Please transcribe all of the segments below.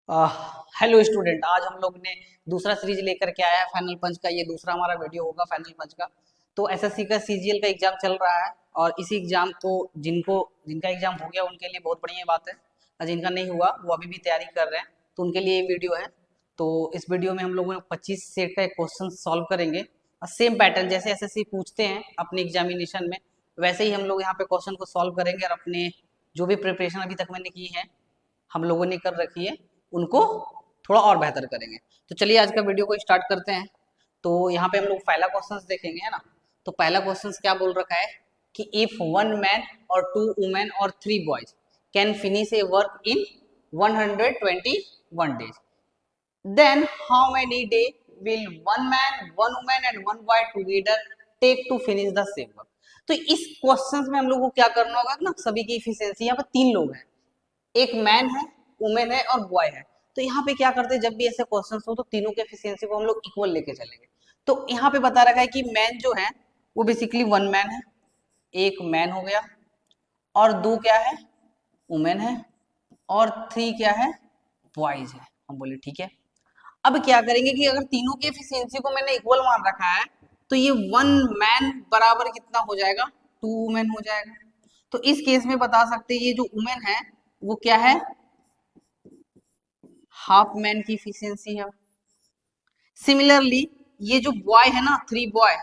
Hello student, आज हम लोग ने दूसरा सीरीज लेकर के आया है फाइनल पंच का। ये दूसरा हमारा वीडियो होगा फाइनल पंच का। तो एसएससी का सीजीएल का एग्जाम चल रहा है और इसी एग्जाम को जिनका एग्जाम हो गया उनके लिए बहुत बढ़िया बात है, और जिनका नहीं हुआ वो अभी भी तैयारी कर रहे हैं तो उनके लिए ये वीडियो है। तो इस वीडियो में हम लोग 25 सेट का एक क्वेश्चन सॉल्व करेंगे और सेम पैटर्न जैसे एसएससी पूछते हैं अपने एग्जामिनेशन में, वैसे ही हम लोग यहाँ पे क्वेश्चन को सॉल्व करेंगे और अपने जो भी प्रिपरेशन अभी तक मैंने की है, हम लोगों ने कर रखी है, उनको थोड़ा और बेहतर करेंगे। तो चलिए आज का वीडियो को स्टार्ट करते हैं। तो यहाँ पे हम लोग पहला क्वेश्चन देखेंगे, है ना। तो पहला क्वेश्चन क्या बोल रखा है कि इफ 1 मैन और 2 वुमेन और 3 boys can finish a work in 121 days, then how many day will 1 man 1 women and 1 boy together take to finish the same work. तो इस क्वेश्चन में हम लोग को क्या करना होगा ना, सभी की इफिशियंसी, यहाँ पे 3 लोग हैं, एक मैन है, वुमेन है और बॉय है। तो यहाँ पे क्या करते हैं, जब भी ऐसे क्वेश्चंस हो तो तीनों के एफिशिएंसी को हम लोग इक्वल लेके चलेंगे। तो यहाँ पे बता रखा है कि मैन जो है वो बेसिकली 1 मैन है, एक मैन हो गया, और 2 क्या है, वुमेन है, और 3 क्या है, बॉयज है। हम बोले ठीक है। अब क्या करेंगे कि अगर तीनों की एफिशिएंसी को मैंने इक्वल मान रखा है तो ये 1 मैन बराबर कितना हो जाएगा, 2 वुमेन हो जाएगा। तो इस केस में बता सकते हैं ये जो वुमेन है वो क्या है, हाफ मैन की इफिशियंसी है। सिमिलरली ये जो बॉय है ना, 3 बॉय,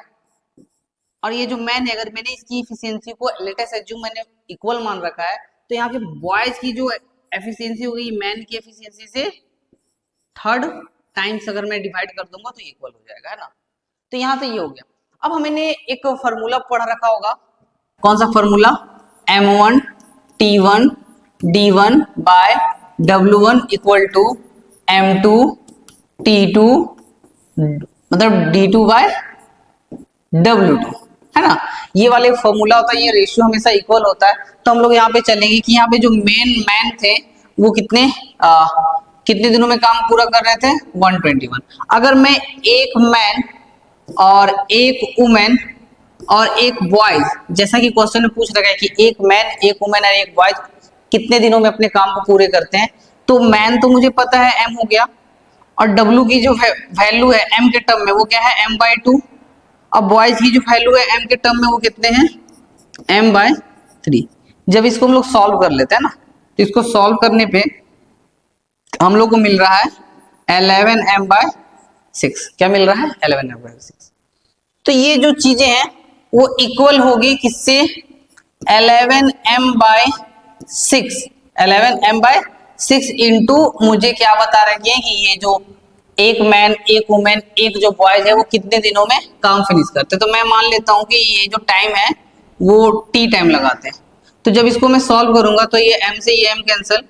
और ये जो मैन है, अगर मैंने इसकी इफिशियंसी को लेटेस्ट एज्यूम मैंने इक्वल मान रखा है तो यहाँ पे बॉयज की जो एफिशियंसी होगी मैन की एफिशियंसी से 3 टाइम्स अगर मैं डिवाइड कर दूंगा तो इक्वल हो जाएगा, है ना। तो यहाँ से ये हो गया। अब हमने एक फॉर्मूला पढ़ रखा होगा, कौन सा formula, M1 T1 D1 bye W1 equal to M2 T2 मतलब D2 बाय W2, है ना। ये वाले फॉर्मूला होता है, ये रेशियो हमेशा इक्वल होता है। तो हम लोग यहाँ पे चलेंगे कि यहाँ पे जो मेन मैन थे वो कितने दिनों में काम पूरा कर रहे थे, 121। अगर मैं एक मैन और एक वुमेन और एक बॉयज, जैसा कि क्वेश्चन में पूछ रखा है कि एक मैन एक वुमेन और एक बॉयज कितने दिनों में अपने काम को पूरे करते हैं, तो मैन तो मुझे पता है M हो गया, और W की जो वैल्यू है M के टर्म में वो क्या है, M/2, और बॉयज की जो वैल्यू है M के टर्म में वो कितने हैं, M/3। जब इसको हम लोग सॉल्व कर लेते हैं ना, तो इसको सॉल्व करने पे हम लोग को मिल रहा है 11M/6। क्या मिल रहा है, 11M/6। तो ये जो चीजें हैं वो इक्वल होगी किससे, 11M/6। 11M/6 इंटू मुझे क्या बता रखी है कि ये जो एक मैन एक वुमेन एक जो बॉयज है वो कितने दिनों में काम फिनिश करते हैं। तो मैं मान लेता हूं कि ये जो टाइम है वो T टाइम लगाते हैं। तो जब इसको मैं सॉल्व करूंगा तो ये M से ये M कैंसिल,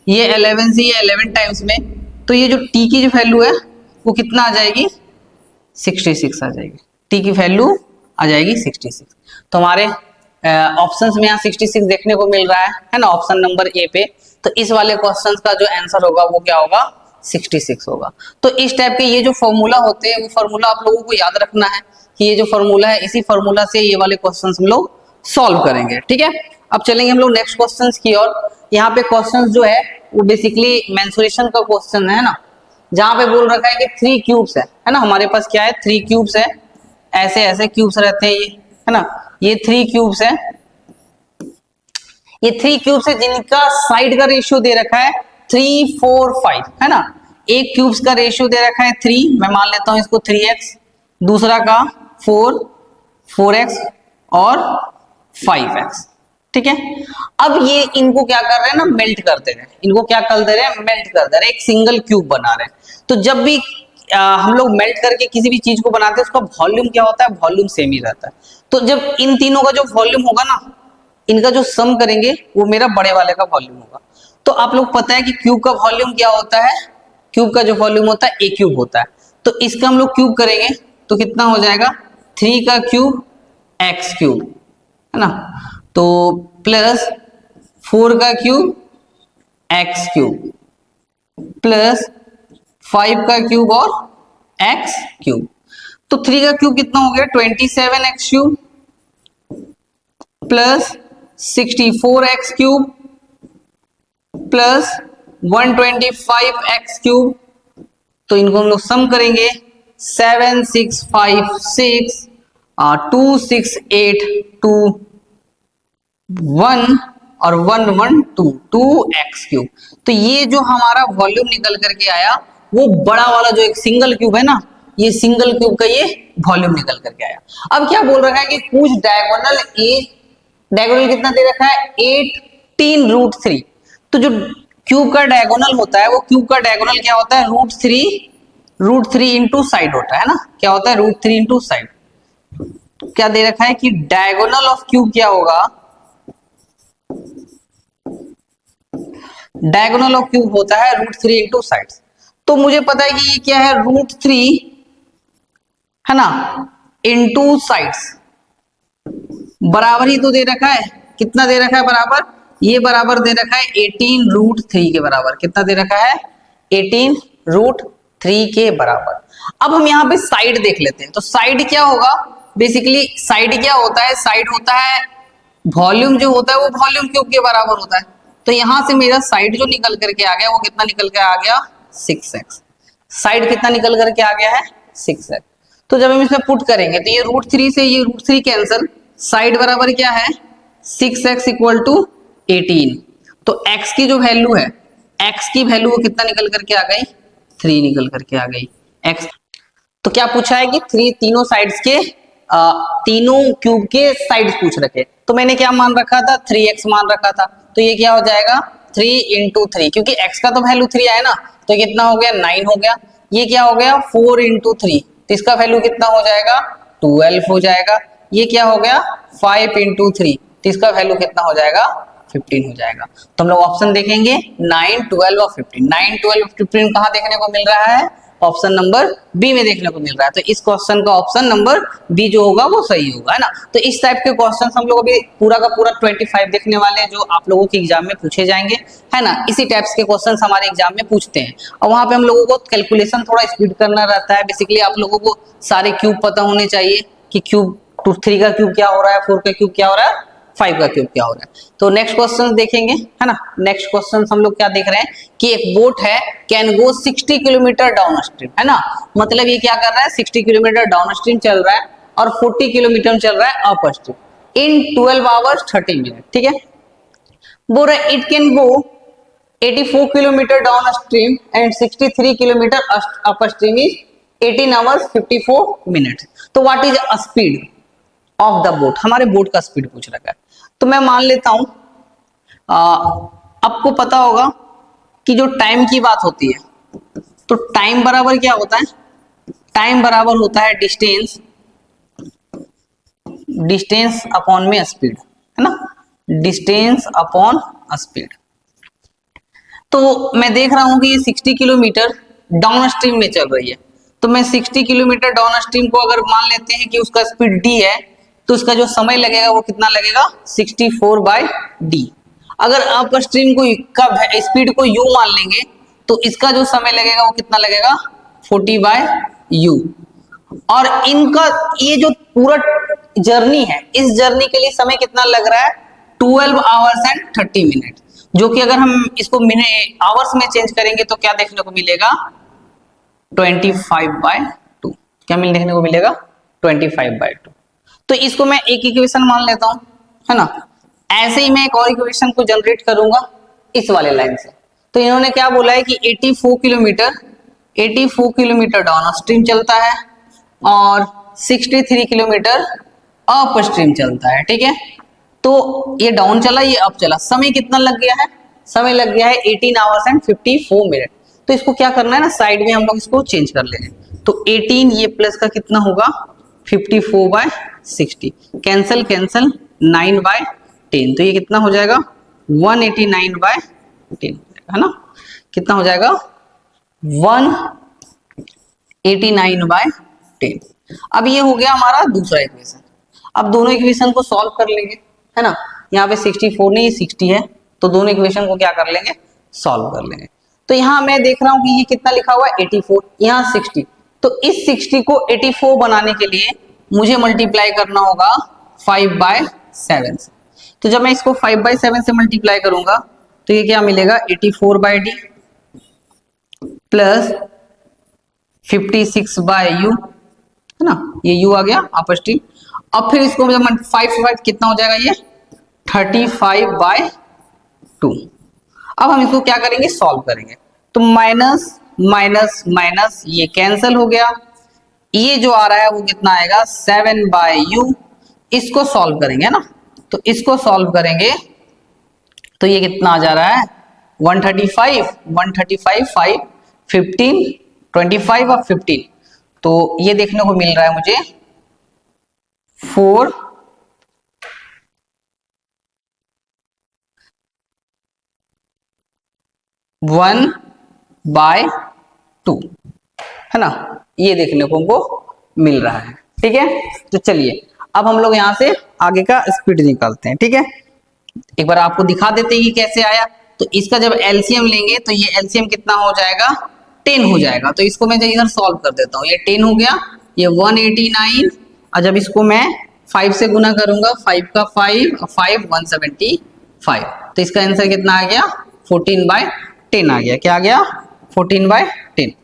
ये 11 से ये 11 टाइम्स में, तो ये जो T की जो वैल्यू है वो कितना आ जाएगी, 66 आ जाएगी। T की वैल्यू आ जाएगी 66। तो हमारे ऑप्शंस में यहाँ 66 देखने को मिल रहा है ना, ऑप्शन नंबर ए पे। तो इस वाले क्वेश्चंस का जो आंसर होगा वो क्या होगा, 66 होगा। तो इस टाइप के ये जो फॉर्मूला होते हैं वो फॉर्मूला आप लोगों को याद रखना है कि ये जो फॉर्मूला है इसी फॉर्मूला से ये वाले क्वेश्चंस हम लोग सॉल्व करेंगे, ठीक है। अब चलेंगे हम लोग नेक्स्ट क्वेश्चंस की ओर। यहाँ पे क्वेश्चंस जो है वो बेसिकली मेंसुरेशन का क्वेश्चन है ना, जहां पे बोल रखा है कि 3 क्यूब्स है ना, हमारे पास क्या है, 3 क्यूब्स है, ऐसे ऐसे क्यूब्स रहते हैं ये, है ना। ये 3 क्यूब्स है, ये 3 क्यूब्स है जिनका साइड का रेशियो दे रखा है 3 4 5, है ना। एक क्यूब्स का रेशियो दे रखा है 3, मैं मान लेता हूं इसको 3x, दूसरा का 4x और 5x, ठीक है। अब ये इनको क्या कर रहे हैं ना, मेल्ट कर दे रहे हैं, इनको क्या कर दे रहे हैं, मेल्ट कर दे रहे हैं, एक सिंगल क्यूब बना रहे हैं। तो जब भी हम लोग मेल्ट करके किसी भी चीज को बनाते हैं उसका वॉल्यूम क्या होता है, वॉल्यूम सेम ही रहता है। तो जब इन तीनों का जो वॉल्यूम होगा ना, इनका जो सम करेंगे वो मेरा बड़े वाले का वॉल्यूम होगा। तो आप लोग पता है कि क्यूब का वॉल्यूम क्या होता है, क्यूब का जो वॉल्यूम होता है a क्यूब होता है। तो इसका हम लोग क्यूब करेंगे तो कितना हो जाएगा, 3 का क्यूब x क्यूब, है ना, तो प्लस 4 का क्यूब x क्यूब प्लस 5 का क्यूब और x क्यूब। तो 3 का क्यूब कितना हो गया, 27x cube plus 64x cube plus 125x³ तो इनको हम लोग सम करेंगे 7 6 5 6 2 6 8 2 1 और 1 1 2 2x³। तो ये जो हमारा वॉल्यूम निकल करके आया वो बड़ा वाला जो एक सिंगल क्यूब है ना, ये सिंगल क्यूब का ये वॉल्यूम निकल करके आया। अब क्या बोल रखा है कि कुछ डायगोनल कितना दे रखा है 18√3। तो जो क्यूब का डायगोनल होता है वो क्यूब का डायगोनल क्या होता है √3 इंटू साइड होता है ना, क्या होता है √3 इंटू साइड। क्या दे रखा है कि डायगोनल ऑफ क्यूब क्या होगा, डायगोनल ऑफ क्यूब होता है √3 इंटू साइड। तो मुझे पता है कि ये क्या है √3 है ना इंटू साइड्स, बराबर ही तो दे रखा है, कितना दे रखा है बराबर, ये बराबर दे रखा है 18√3 के बराबर। कितना दे रखा है 18√3 के बराबर। अब हम यहाँ पे साइड देख लेते हैं। तो साइड क्या होगा, बेसिकली साइड क्या होता है, साइड होता है वॉल्यूम जो होता है वो वॉल्यूम क्यूब के बराबर होता है। तो यहां से मेरा साइड जो निकल करके आ गया वो कितना निकल के आ गया 6x। साइड कितना निकल करके आ गया है 6x। तो जब हम इसमें पुट करेंगे तो ये √3 से ये √3 कैंसिल, साइड बराबर क्या है 6x = 18। तो x की जो वैल्यू है, x की वैल्यू वो कितना निकल करके आ गई 3 निकल करके आ गई x। तो क्या पूछा है कि तीनों साइड्स के तीनों क्यूब के साइड्स पूछ रखे। तो मैंने क्या मान रखा था 3x मान रखा था। तो ये क्या हो जाएगा 3 × 3, क्योंकि x का तो वैल्यू 3 आया ना, तो कितना हो गया 9 हो गया। ये क्या हो गया 4 × 3, तो इसका वैल्यू कितना हो जाएगा 12 हो जाएगा। ये क्या हो गया 5 × 3, तो इसका वैल्यू कितना हो जाएगा 15 हो जाएगा। तो हम लोग ऑप्शन देखेंगे 9 12 और 15। 9 12 15 कहाँ देखने को मिल रहा है, ऑप्शन नंबर बी में देखने को मिल रहा है। तो इस क्वेश्चन का ऑप्शन नंबर बी जो होगा वो सही होगा, है ना। तो इस टाइप के क्वेश्चन हम लोग अभी पूरा का पूरा 25 देखने वाले हैं जो आप लोगों के एग्जाम में पूछे जाएंगे, है ना। इसी टाइप्स के क्वेश्चन हमारे एग्जाम में पूछते हैं और वहां पे हम लोगों को कैलकुलेशन थोड़ा स्पीड करना रहता है। बेसिकली आप लोगों को सारे क्यूब पता होने चाहिए कि क्यूब 3 का क्यूब क्या हो रहा है, 4 का क्यूब क्या हो रहा है, 5 का क्यूब क्या हो रहा है। तो नेक्स्ट क्वेश्चन देखेंगे, है ना। नेक्स्ट क्वेश्चन हम लोग क्या देख रहे हैं कि एक बोट है can go 60 kilometre down stream, है ना। मतलब ये क्या कर रहा है 60 किलोमीटर डाउन स्ट्रीम चल रहा है और 40 किलोमीटर चल रहा है upstream in 12 hours 30 minute, ठीक है। बोल रहा है it can go 84 kilometre downstream and 63 kilometre upstream is 18 hours 54 minute. तो what is a speed of the boat, हमारे बोट का स्पीड पूछ रखा है। तो मैं मान लेता हूं आपको पता होगा कि जो टाइम की बात होती है तो टाइम बराबर क्या होता है, टाइम बराबर होता है डिस्टेंस अपॉन में स्पीड, है ना, डिस्टेंस अपॉन स्पीड। तो मैं देख रहा हूं कि ये 60 किलोमीटर डाउन स्ट्रीम में चल रही है। तो मैं 60 किलोमीटर डाउन स्ट्रीम को अगर मान लेते हैं कि उसका स्पीड d है तो उसका जो समय लगेगा वो कितना लगेगा 64/d। अगर अप स्ट्रीम को का स्पीड को u मान लेंगे तो इसका जो समय लगेगा वो कितना लगेगा 40/u। और इनका ये जो पूरा जर्नी है, इस जर्नी के लिए समय कितना लग रहा है 12 आवर्स एंड 30 मिनट, जो कि अगर हम इसको आवर्स में चेंज करेंगे तो क्या देखने को मिलेगा 25/2। क्या देखने को मिलेगा 25/2। तो इसको मैं एक इक्वेशन मान लेता हूं, है ना। ऐसे ही मैं एक और इक्वेशन को जनरेट करूंगा इस वाले लाइन से। तो इन्होंने क्या बोला है कि 84 किलोमीटर डाउन स्ट्रीम चलता है और 63 किलोमीटर अप स्ट्रीम चलता है, ठीक है। तो ये डाउन चला, ये अप चला। समय कितना लग गया है, समय लग गया है 18 आवर्स एंड 54 मिनट। तो इसको क्या करना है ना, साइड में हम लोग इसको चेंज कर लेंगे। तो 18 ये प्लस का कितना होगा 54/60, कैंसल 9/10। तो ये कितना हो जाएगा 189/10, है ना। कितना हो जाएगा 189/10। अब ये हो गया हमारा दूसरा इक्वेशन। अब दोनों इक्वेशन को सॉल्व कर लेंगे, है ना। यहाँ पे 64 नहीं 60 है, तो दोनों इक्वेशन को क्या कर लेंगे सॉल्व कर लेंगे। तो यहाँ मैं देख रहा हूं कि ये कितना लिखा हुआ है 84, यहाँ 60। तो इस 60 को 84 बनाने के लिए मुझे मल्टीप्लाई करना होगा 5/7 से। तो जब मैं इसको 5/7 से मल्टीप्लाई करूंगा तो ये क्या मिलेगा 84/d, प्लस 56 बाय यू, है ना, ये यू आ गया अपर स्ट्रीम। अब फिर इसको जब 5 कितना हो जाएगा, ये 35/2। अब हम इसको क्या करेंगे, सॉल्व करेंगे। तो माइनस माइनस माइनस ये कैंसिल हो गया, ये जो आ रहा है वो कितना आएगा 7/u। इसको सॉल्व करेंगे ना, तो इसको सॉल्व करेंगे तो ये कितना आ जा रहा है 135 5 15 25 और 15, तो ये देखने को मिल रहा है मुझे 4 1/2, है ना, ये देखने को हमको मिल रहा है। ठीक है, तो चलिए अब हम लोग यहां से आगे का स्पीड निकालते हैं। ठीक है, एक बार आपको दिखा देते हैं कि कैसे आया। तो इसका जब एलसीएम लेंगे तो ये एलसीएम कितना हो जाएगा 10 हो जाएगा। तो इसको मैं इधर सॉल्व कर देता हूँ, ये 10 हो गया, ये 189, और जब इसको मैं 5 से गुना करूंगा, 5 का 5 और 5 175, तो इसका आंसर कितना आ गया 14/10 आ गया। क्या आ गया 14/10।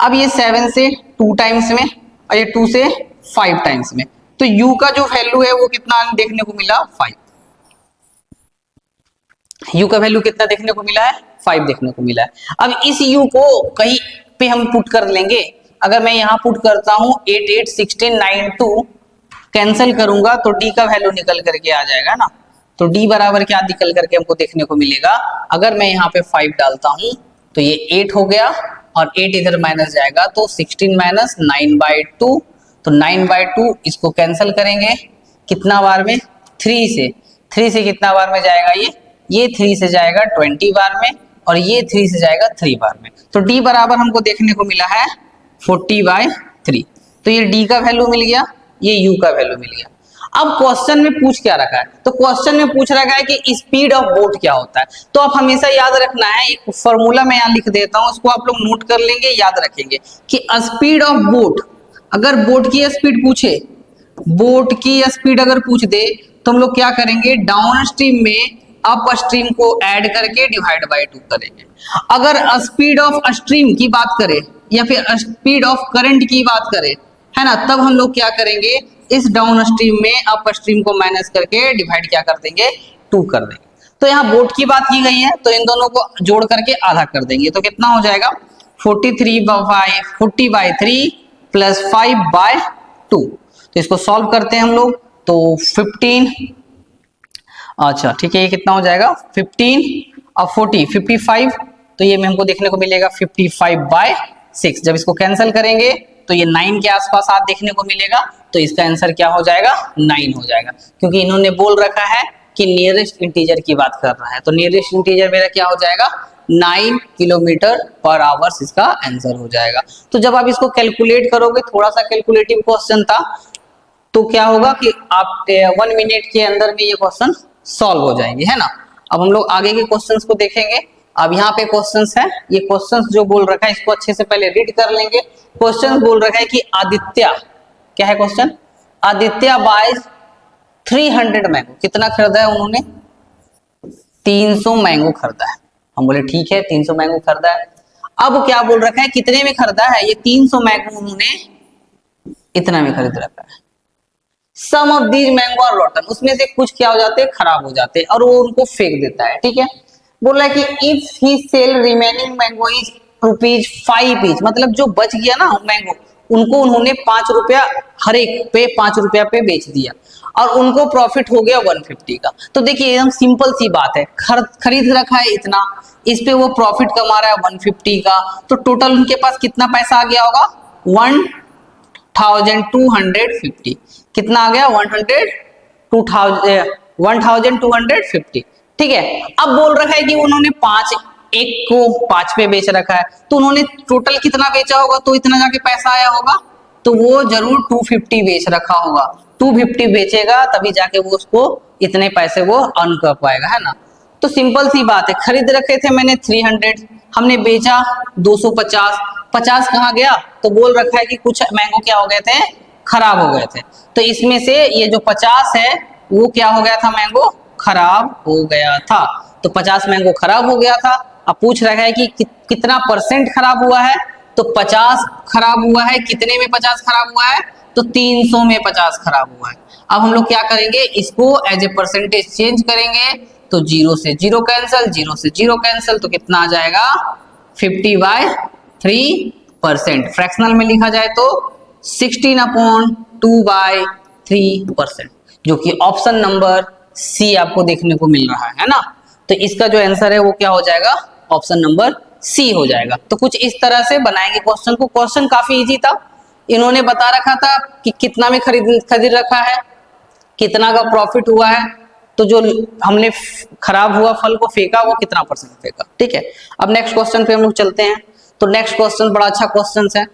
अब ये 7 से 2 टाइम्स में और ये 2 से 5 टाइम्स में, तो u का जो वैल्यू है वो कितना देखने को मिला 5। u का वैल्यू कितना देखने को मिला है 5 देखने को मिला है। अब इस u को कहीं पे हम पुट कर लेंगे। अगर मैं यहाँ पुट करता हूँ 8 8 16 9 2, कैंसिल करूंगा तो d का वैल्यू निकल करके आ जाएगा ना। तो d बराबर क्या निकल करके हमको देखने को मिलेगा, अगर मैं यहाँ पे 5 डालता हूँ तो ये 8 हो गया और 8 इधर माइनस जाएगा तो 16 माइनस 9/2, तो 9/2 इसको कैंसिल करेंगे कितना बार में 3 से कितना बार में जाएगा, ये 3 से जाएगा 20 बार में और ये 3 से जाएगा 3 बार में। तो d बराबर हमको देखने को मिला है 40/3। तो ये d का वैल्यू मिल गया, ये u का वैल्यू मिल गया। अब क्वेश्चन में पूछ क्या रखा है, तो क्वेश्चन में पूछ रखा है कि स्पीड ऑफ बोट क्या होता है। तो आप हमेशा याद रखना है, एक फॉर्मूला मैं यहाँ लिख देता हूँ, उसको आप लोग नोट कर लेंगे, याद रखेंगे कि स्पीड ऑफ बोट, अगर बोट की स्पीड पूछे, बोट की स्पीड अगर पूछ दे तो हम लोग क्या करेंगे, डाउन स्ट्रीम में अप स्ट्रीम को ऐड करके डिवाइड बाय 2 करेंगे। अगर स्पीड ऑफ स्ट्रीम की बात करें या फिर स्पीड ऑफ करंट की बात करें, है ना, तब हम लोग क्या करेंगे, इस डाउन स्ट्रीम में अप स्ट्रीम को माइनस करके डिवाइड क्या कर देंगे 2 कर देंगे। तो यहाँ बोट की बात की गई है तो इन दोनों को जोड़ करके आधा कर देंगे, तो कितना हो जाएगा 40/3 प्लस 5/2। तो इसको सॉल्व करते हैं हम लोग, तो 15, अच्छा ठीक है, ये कितना हो जाएगा 15 और 40 55, तो ये में हमको देखने को मिलेगा 55/6। जब इसको कैंसिल करेंगे तो ये 9 के आसपास हाथ देखने को मिलेगा, तो इसका आंसर क्या हो जाएगा 9 हो जाएगा, क्योंकि इन्होंने बोल रखा है कि नियरेस्ट इंटीजर की बात कर रहा है। तो नियरेस्ट इंटीजर मेरा क्या हो जाएगा 9 km/h इसका आंसर हो जाएगा। तो जब आप इसको कैलकुलेट करोगे, थोड़ा सा कैलकुलेटिव क्वेश्चन था, तो क्या होगा कि आप 1 मिनट के अंदर में ये क्वेश्चन सॉल्व हो जाएंगे, है ना। अब हम लोग आगे के क्वेश्चंस को देखेंगे। अब यहाँ पे क्वेश्चंस है, ये क्वेश्चंस जो बोल रखा है इसको अच्छे से पहले रीड कर लेंगे। क्वेश्चंस बोल रखा है कि आदित्य, क्या है क्वेश्चन, आदित्य बाय 300 मैंगो, कितना खरीदा है उन्होंने 300 मैंगो खरीदा है। हम बोले ठीक है 300 मैंगो खरीदा है। अब क्या बोल रखा है कितने में खरीदा है, ये 300 मैंगो उन्होंने इतना में खरीद रखा है। Some of these mango are rotten, उसमें से कुछ क्या हो जाते हैं खराब हो जाते हैं और वो उनको फेंक देता है। ठीक है, बोल रहा है कि if he sell remaining mango is ₹5 each, मतलब जो बच गया ना मैंगो उनको उन्होंने 5 रुपया हर एक पे 5 रुपया पे बेच दिया और उनको प्रॉफिट हो गया 150 का। तो देखिए एकदम सिंपल सी बात है, खरीद रखा है इतना, इस पे वो प्रॉफिट कमा रहा है 150 का, तो टोटल उनके पास कितना पैसा आ गया होगा 1250। कितना आ गया 1250। ठीक है, अब बोल रखा है कि उन्होंने एक को 5 पे बेच रखा है, तो उन्होंने टोटल कितना बेचा होगा, तो इतना जाके पैसा आया होगा, तो वो जरूर 250 बेच रखा होगा। 250 बेचेगा तभी जाके वो उसको इतने पैसे वो अर्न कर पाएगा, है ना। तो सिंपल सी बात है, खरीद रखे थे मैंने 300, हमने बेचा 250, 50 कहाँ गया, तो बोल रखा है कि कुछ मैंगो क्या हो गए थे खराब हो गए थे, तो इसमें से ये जो 50 है वो क्या हो गया था मैंगो खराब हो गया था। तो 50 मैंगो खराब हो गया था, अब पूछ रहा है कि कितना परसेंट खराब हुआ है, तो 50 खराब हुआ है। कितने में 50 खराब हुआ है, तो 300 में 50 खराब हुआ है। अब हम लोग क्या करेंगे, इसको एज ए परसेंटेज चेंज करेंगे, तो 0 से 0 कैंसिल, 0 से 0 कैंसिल, तो कितना आ जाएगा 50/3%। फ्रैक्शनल में लिखा जाए तो 16/2/3%, जो कि ऑप्शन नंबर सी आपको देखने को मिल रहा है ना। तो इसका जो आंसर है वो क्या हो जाएगा, ऑप्शन नंबर सी हो जाएगा। तो कुछ इस तरह से बनाएंगे क्वेश्चन को। क्वेश्चन काफी इजी था, इन्होंने बता रखा था कि कितना में खरीद रखा है, कितना का प्रॉफिट हुआ है, तो जो हमने खराब हुआ फल को फेंका वो कितना परसेंट फेंका। ठीक है, अब नेक्स्ट क्वेश्चन पे हम लोग चलते हैं। तो नेक्स्ट क्वेश्चन बड़ा अच्छा क्वेश्चन है,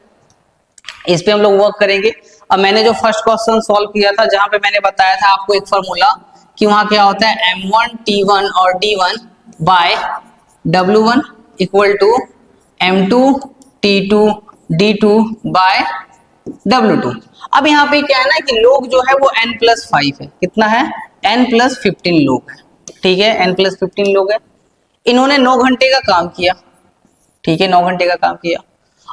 इस पे हम लोग वर्क करेंगे। अब मैंने जो फर्स्ट क्वेश्चन सॉल्व किया था, जहां पे मैंने बताया था आपको एक फॉर्मूला कि वहां क्या होता है, M1 T1 और D1 bye W1 equal to M2 T2 D2 bye W2। अब यहाँ पे क्या है ना कि लोग जो है वो n+5 है, कितना है, n+15 लोग है। ठीक है, n+15 लोग है। इन्होंने 9 घंटे का काम किया, ठीक है, 9 घंटे का काम किया,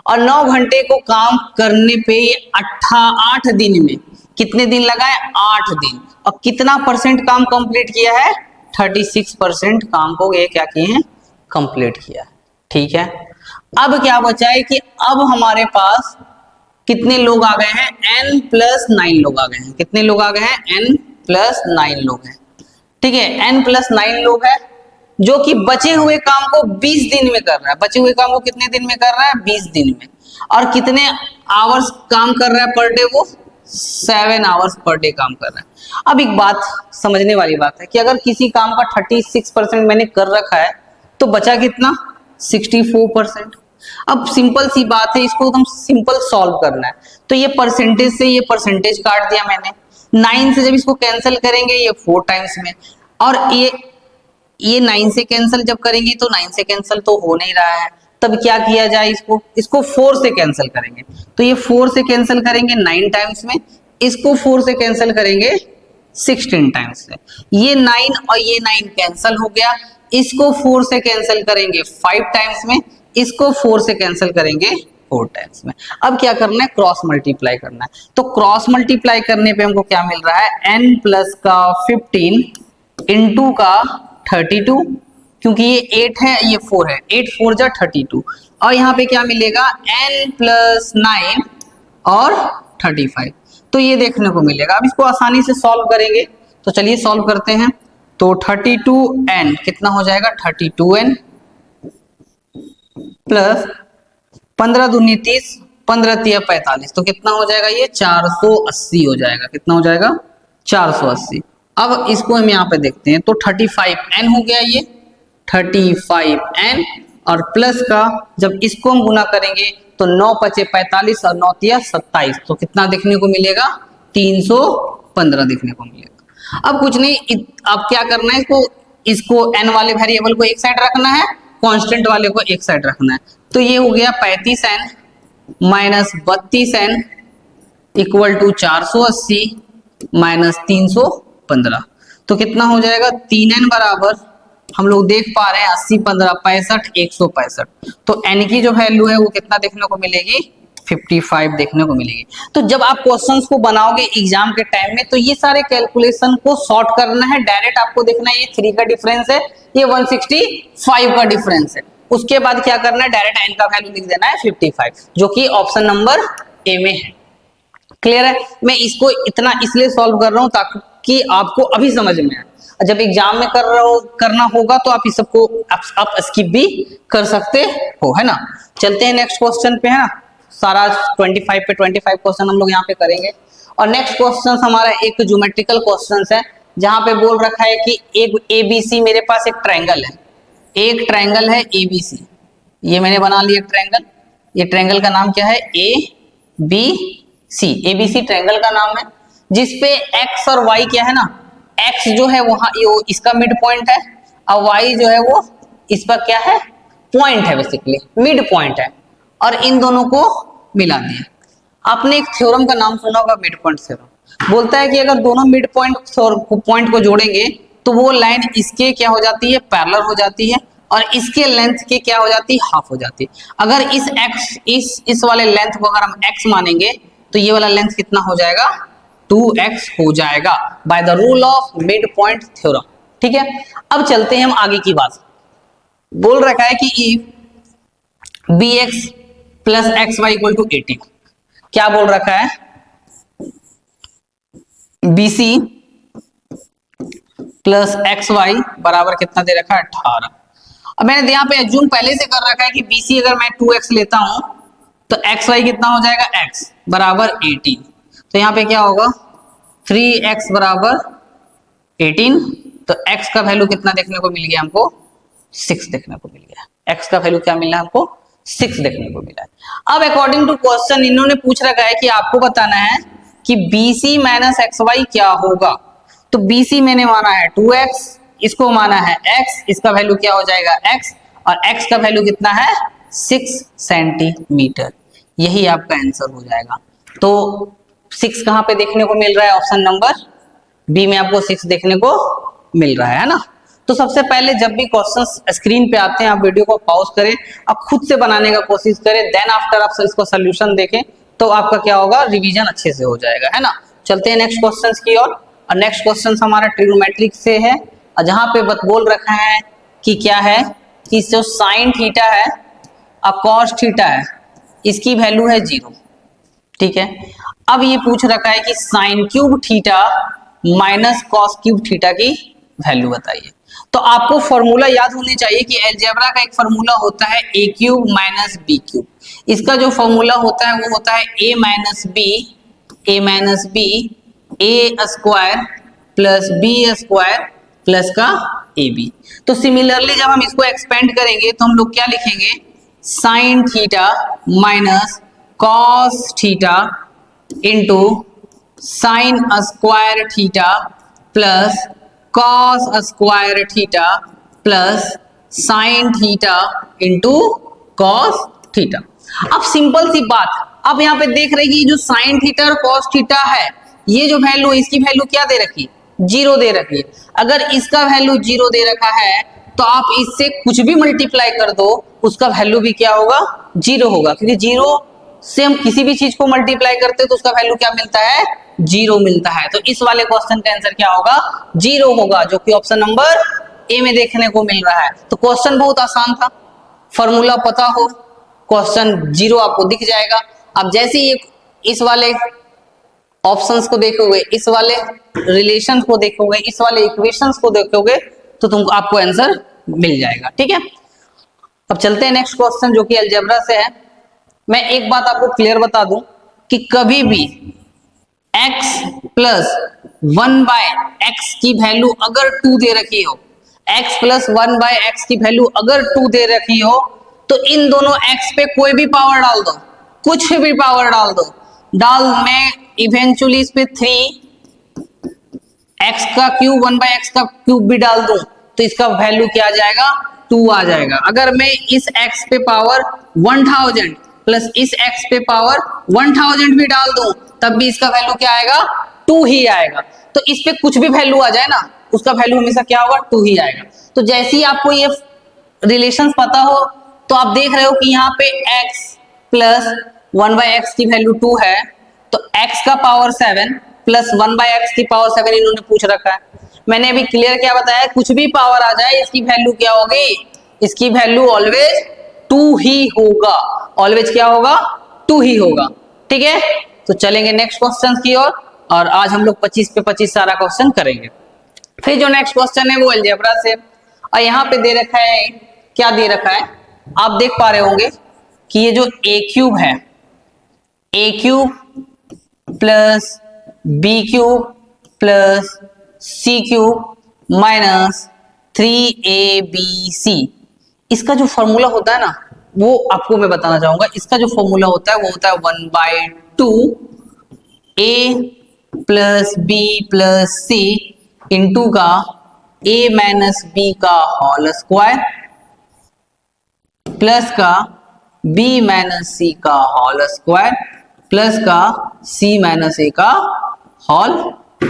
और 9 घंटे को काम करने पे 8 दिन में कितने दिन लगाए, 8 दिन, और कितना परसेंट काम कंप्लीट किया है, 36% काम को ये क्या किए हैं, कंप्लीट किया है। ठीक है, अब क्या बचा है कि अब हमारे पास कितने लोग आ गए हैं, n+9 लोग आ गए हैं। कितने लोग आ गए हैं, n+9 लोग हैं। ठीक है, n+9 लोग हैं, जो कि बचे हुए काम को 20 दिन में कर रहा है। बचे हुए काम को कितने दिन में कर रहा है, 20 दिन में। और कितने आवर्स काम कर रहा है पर डे, वो 7 आवर्स पर डे काम कर रहा है। अब एक बात समझने वाली बात है कि अगर किसी काम का 36% मैंने कर रखा है, तो बचा कितना, 64%। अब सिंपल सी बात है, इसको एकदम सिंपल सॉल्व करना है। तो ये परसेंटेज से ये परसेंटेज काट दिया मैंने, 9 से जब इसको कैंसिल करेंगे ये 4 टाइम्स में, और ये 9 से कैंसिल जब करेंगे तो 9 से कैंसिल तो हो नहीं रहा है। तब क्या किया जाए, इसको 4 से कैंसिल करेंगे, तो ये 4 से कैंसिल करेंगे 9 टाइम्स में, इसको 4 से कैंसिल करेंगे 16 टाइम्स में। ये 9 और ये 9 कैंसिल हो गया, इसको 4 से कैंसिल करेंगे 5 टाइम्स में, इसको 4 से कैंसिल करेंगे 4 टाइम्स में। अब क्या करना है, क्रॉस मल्टीप्लाई करना है। तो क्रॉस मल्टीप्लाई करने पे हमको क्या मिल रहा है, n+15 इंटू का 32, क्योंकि ये 8 है ये 4 है, 8 4 जा 32, और यहाँ पे क्या मिलेगा, n+9 और 35। तो ये देखने को मिलेगा। अब इसको आसानी से सॉल्व करेंगे, तो चलिए सॉल्व करते हैं। तो 32n कितना हो जाएगा, 32n प्लस 15 दूनी 30, 15 तिया 45, तो कितना हो जाएगा, ये 480 हो जाएगा। कितना हो जाएगा, 480। अब इसको हम यहाँ पे देखते हैं, तो 35n हो गया, ये 35n, और प्लस का जब इसको हम गुना करेंगे तो 9 पचे 45 और 9 तिया 27, तो कितना देखने को मिलेगा, 315 देखने को मिलेगा। अब कुछ नहीं, अब क्या करना है, इसको n वाले वेरिएबल को एक साइड रखना है, कांस्टेंट वाले को एक साइड रखना है। तो ये हो गया 35n minus 32n equal to 480 minus 315, तो कितना हो जाएगा, 3n बराबर हम लोग देख पा रहे हैं 80 15 65 165, तो n की जो वैल्यू है वो कितना देखने को मिलेगी, 55 देखने को मिलेगी। तो जब आप क्वेश्चंस को बनाओगे एग्जाम के टाइम में, तो ये सारे कैलकुलेशन को सॉर्ट करना है, डायरेक्ट आपको देखना है ये 3 का डिफरेंस है, ये 165 का डिफरेंस है। उसके बाद क्या करना है, डायरेक्ट n का वैल्यू लिख देना है 55, जो कि ऑप्शन नंबर ए में है। क्लियर है, मैं इसको इतना इसलिए सॉल्व कर रहा हूं ताकि आपको अभी समझ में आए, जब एग्जाम में करना होगा तो आप इस सबको आप स्किप भी कर सकते हो, है ना। चलते हैं नेक्स्ट क्वेश्चन पे, है ना। सारा 25 पे 25 क्वेश्चन हम लोग यहाँ पे करेंगे। और नेक्स्ट क्वेश्चन हमारा एक ज्योमेट्रिकल क्वेश्चन है, जहां पे बोल रखा है कि एक ABC, मेरे पास एक ट्रायंगल है, एक ट्रायंगल है ABC, ये मैंने बना लिया ट्रायंगल। ये ट्रायंगल का नाम क्या है, ABC, ABC ट्रायंगल का नाम है, जिसपे x और y क्या है ना, x जो है वहां इसका मिड पॉइंट है, और y जो है वो इस पर क्या है, पॉइंट है, बेसिकली मिड पॉइंट है, और इन दोनों को मिला दिया। आपने एक थ्योरम का नाम सुना होगा, मिड पॉइंट थ्योरम। बोलता है कि अगर दोनों मिड पॉइंट को जोड़ेंगे तो वो लाइन इसके क्या हो जाती है, पैरेलल हो जाती है, और इसके लेंथ के क्या हो जाती, हाफ हो जाती। अगर इस x इस वाले लेंथ को अगर हम x मानेंगे तो ये वाला लेंथ कितना हो जाएगा, 2x हो जाएगा by the rule of mid point theorem. ठीक है, अब चलते हैं हम आगे की बात। बोल रखा है कि if bx plus xy equal to 18, क्या बोल रखा है, bc प्लस xy बराबर कितना दे रखा है, 18। अब मैंने यहाँ पे एज्यूम पहले से कर रखा है कि BC अगर मैं 2x लेता हूं तो xy कितना हो जाएगा, x बराबर 18। तो यहाँ पे क्या होगा, 3x बराबर 18। तो x का वैल्यू कितना देखने को मिल गया हमको, 6 देखने को मिल गया। x का वैल्यू क्या मिला हमको, 6 देखने को मिला है। अब अकॉर्डिंग टू क्वेश्चन इन्होंने पूछ रखा है कि आपको बताना है कि BC माइनस XY क्या होगा। तो BC मैंने माना है 2x, इसको माना है x, इसका वैल्यू क्या हो जाएगा x, और x का वैल्यू कितना है 6 सेंटीमीटर। यही आपका आंसर हो जाएगा। तो 6 कहां पे देखने को मिल रहा है, ऑप्शन नंबर बी में आपको 6 देखने को मिल रहा है ना। तो सबसे पहले जब भी क्वेश्चंस स्क्रीन पे आते हैं आप वीडियो को पॉज करें, आप खुद से बनाने का कोशिश करें, देन आफ्टर आप इसको सोल्यूशन देखें तो आपका क्या होगा, रिवीजन अच्छे से हो जाएगा, है ना। चलते हैं नेक्स्ट क्वेश्चंस की ओर। और नेक्स्ट क्वेश्चन हमारा ट्रिग्नोमेट्रिक से है, और जहां पे बोल रखा है कि क्या है कि जो साइन थीटा है और कॉस थीटा है इसकी वैल्यू है 0। ठीक है, अब ये पूछ रखा है कि sine cube theta minus cos cube theta की वैल्यू बताइए। तो आपको फॉर्मूला याद होने चाहिए कि अलजेब्रा का एक फॉर्मूला होता है a cube minus B cube. इसका जो फॉर्मूला होता है वो होता है a minus B a square plus B square plus का ab। तो सिमिलरली जब हम इसको एक्सपेंड करेंगे तो हम लोग क्या लिखेंगे, sine theta minus cos theta into sine square theta plus cos square theta plus sine theta into cos theta. अब सिंपल सी बात, अब यहाँ पे देख रहे कि जो साइन थीटा और कॉस थीटा है ये जो वैल्यू, इसकी वैल्यू क्या दे रखी, 0 दे रखी है। अगर इसका वैल्यू 0 दे रखा है तो आप इससे कुछ भी मल्टीप्लाई कर दो उसका वैल्यू भी क्या होगा, 0 होगा, क्योंकि 0 से हम किसी भी चीज को मल्टीप्लाई करते हैं तो उसका वैल्यू क्या मिलता है, 0 मिलता है। तो इस वाले क्वेश्चन का आंसर क्या होगा, 0 होगा, जो कि ऑप्शन नंबर ए में देखने को मिल रहा है। तो क्वेश्चन बहुत आसान था, फॉर्मूला पता हो क्वेश्चन 0 आपको दिख जाएगा। अब जैसे ही इस वाले ऑप्शंस को देखोगे, इस वाले रिलेशन को देखोगे, इस वाले इक्वेशंस को देखोगे तो तुमको आपको आंसर मिल जाएगा। ठीक है, अब चलते हैं नेक्स्ट क्वेश्चन जो कि अलजेब्रा से है। मैं एक बात आपको क्लियर बता दूं कि कभी भी x प्लस 1/x की वैल्यू अगर 2 दे रखी हो, x प्लस 1/x की वैल्यू अगर 2 दे रखी हो तो इन दोनों x पे कोई भी पावर डाल दो, कुछ भी पावर डाल दो, मैं इवेंचुअली इस पे 3x का क्यूब 1/x का क्यूब भी डाल दूं तो इसका वैल्यू क्या आ जाएगा, 2 आ जाएगा। अगर मैं इस x पे पावर 1000 प्लस इस x पे पावर 1000 भी डाल दूं तब भी इसका वैल्यू क्या आएगा, 2 ही आएगा। तो इस पे कुछ भी वैल्यू आ जाए ना उसका वैल्यू हमेशा क्या होगा, 2 ही आएगा। तो जैसे ही आपको ये रिलेशंस पता हो तो आप देख रहे हो कि यहाँ पे x प्लस 1/x की वैल्यू 2 है, तो x का पावर 7 प्लस 1/x की पावर 7 इन्होंने पूछ रखा है। मैंने अभी क्लियर क्या बताया, कुछ भी पावर आ जाए इसकी वैल्यू क्या होगी, इसकी वैल्यू ऑलवेज 2 ही होगा, ऑलवेज क्या होगा, 2 ही होगा। ठीक है, तो चलेंगे नेक्स्ट क्वेश्चन की ओर और आज हम लोग 25 पे 25 सारा क्वेश्चन करेंगे। फिर जो नेक्स्ट क्वेश्चन है वो अलजेब्रा से, और यहाँ पे दे रखा है, क्या दे रखा है आप देख पा रहे होंगे कि ये जो a क्यूब है, a cube plus b cube plus c cube minus 3abc, इसका जो फॉर्मूला होता है ना वो आपको मैं बताना चाहूंगा। इसका जो फॉर्मूला होता है वो होता है 1/2 a plus b plus c into का a माइनस b का होल स्क्वायर प्लस का b माइनस c का होल स्क्वायर प्लस का c माइनस a का होल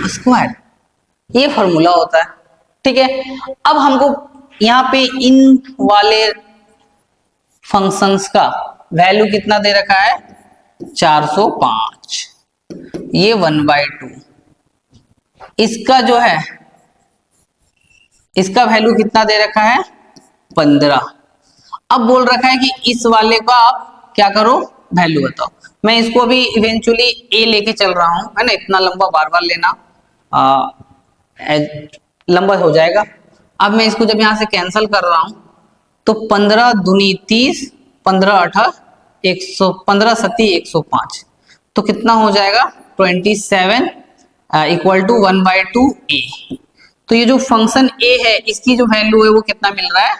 स्क्वायर, ये फॉर्मूला होता है। ठीक है, अब हमको यहाँ पे इन वाले फंक्शंस का वैल्यू कितना दे रखा है 405, ये 1/2। इसका जो है इसका वैल्यू कितना दे रखा है 15। अब बोल रखा है कि इस वाले का आप क्या करो वैल्यू बताओ। मैं इसको अभी इवेंचुअली ए लेके चल रहा हूं, है ना, इतना लंबा बार बार लेना लंबा हो जाएगा। अब मैं इसको जब यहां से कैंसिल कर रहा हूं तो 15 दूनी 30, 15 8 100, 15 सती 105, तो कितना हो जाएगा 27 इक्वल टू 1/2 ए। तो ये जो फंक्शन ए है इसकी जो वैल्यू है वो कितना मिल रहा है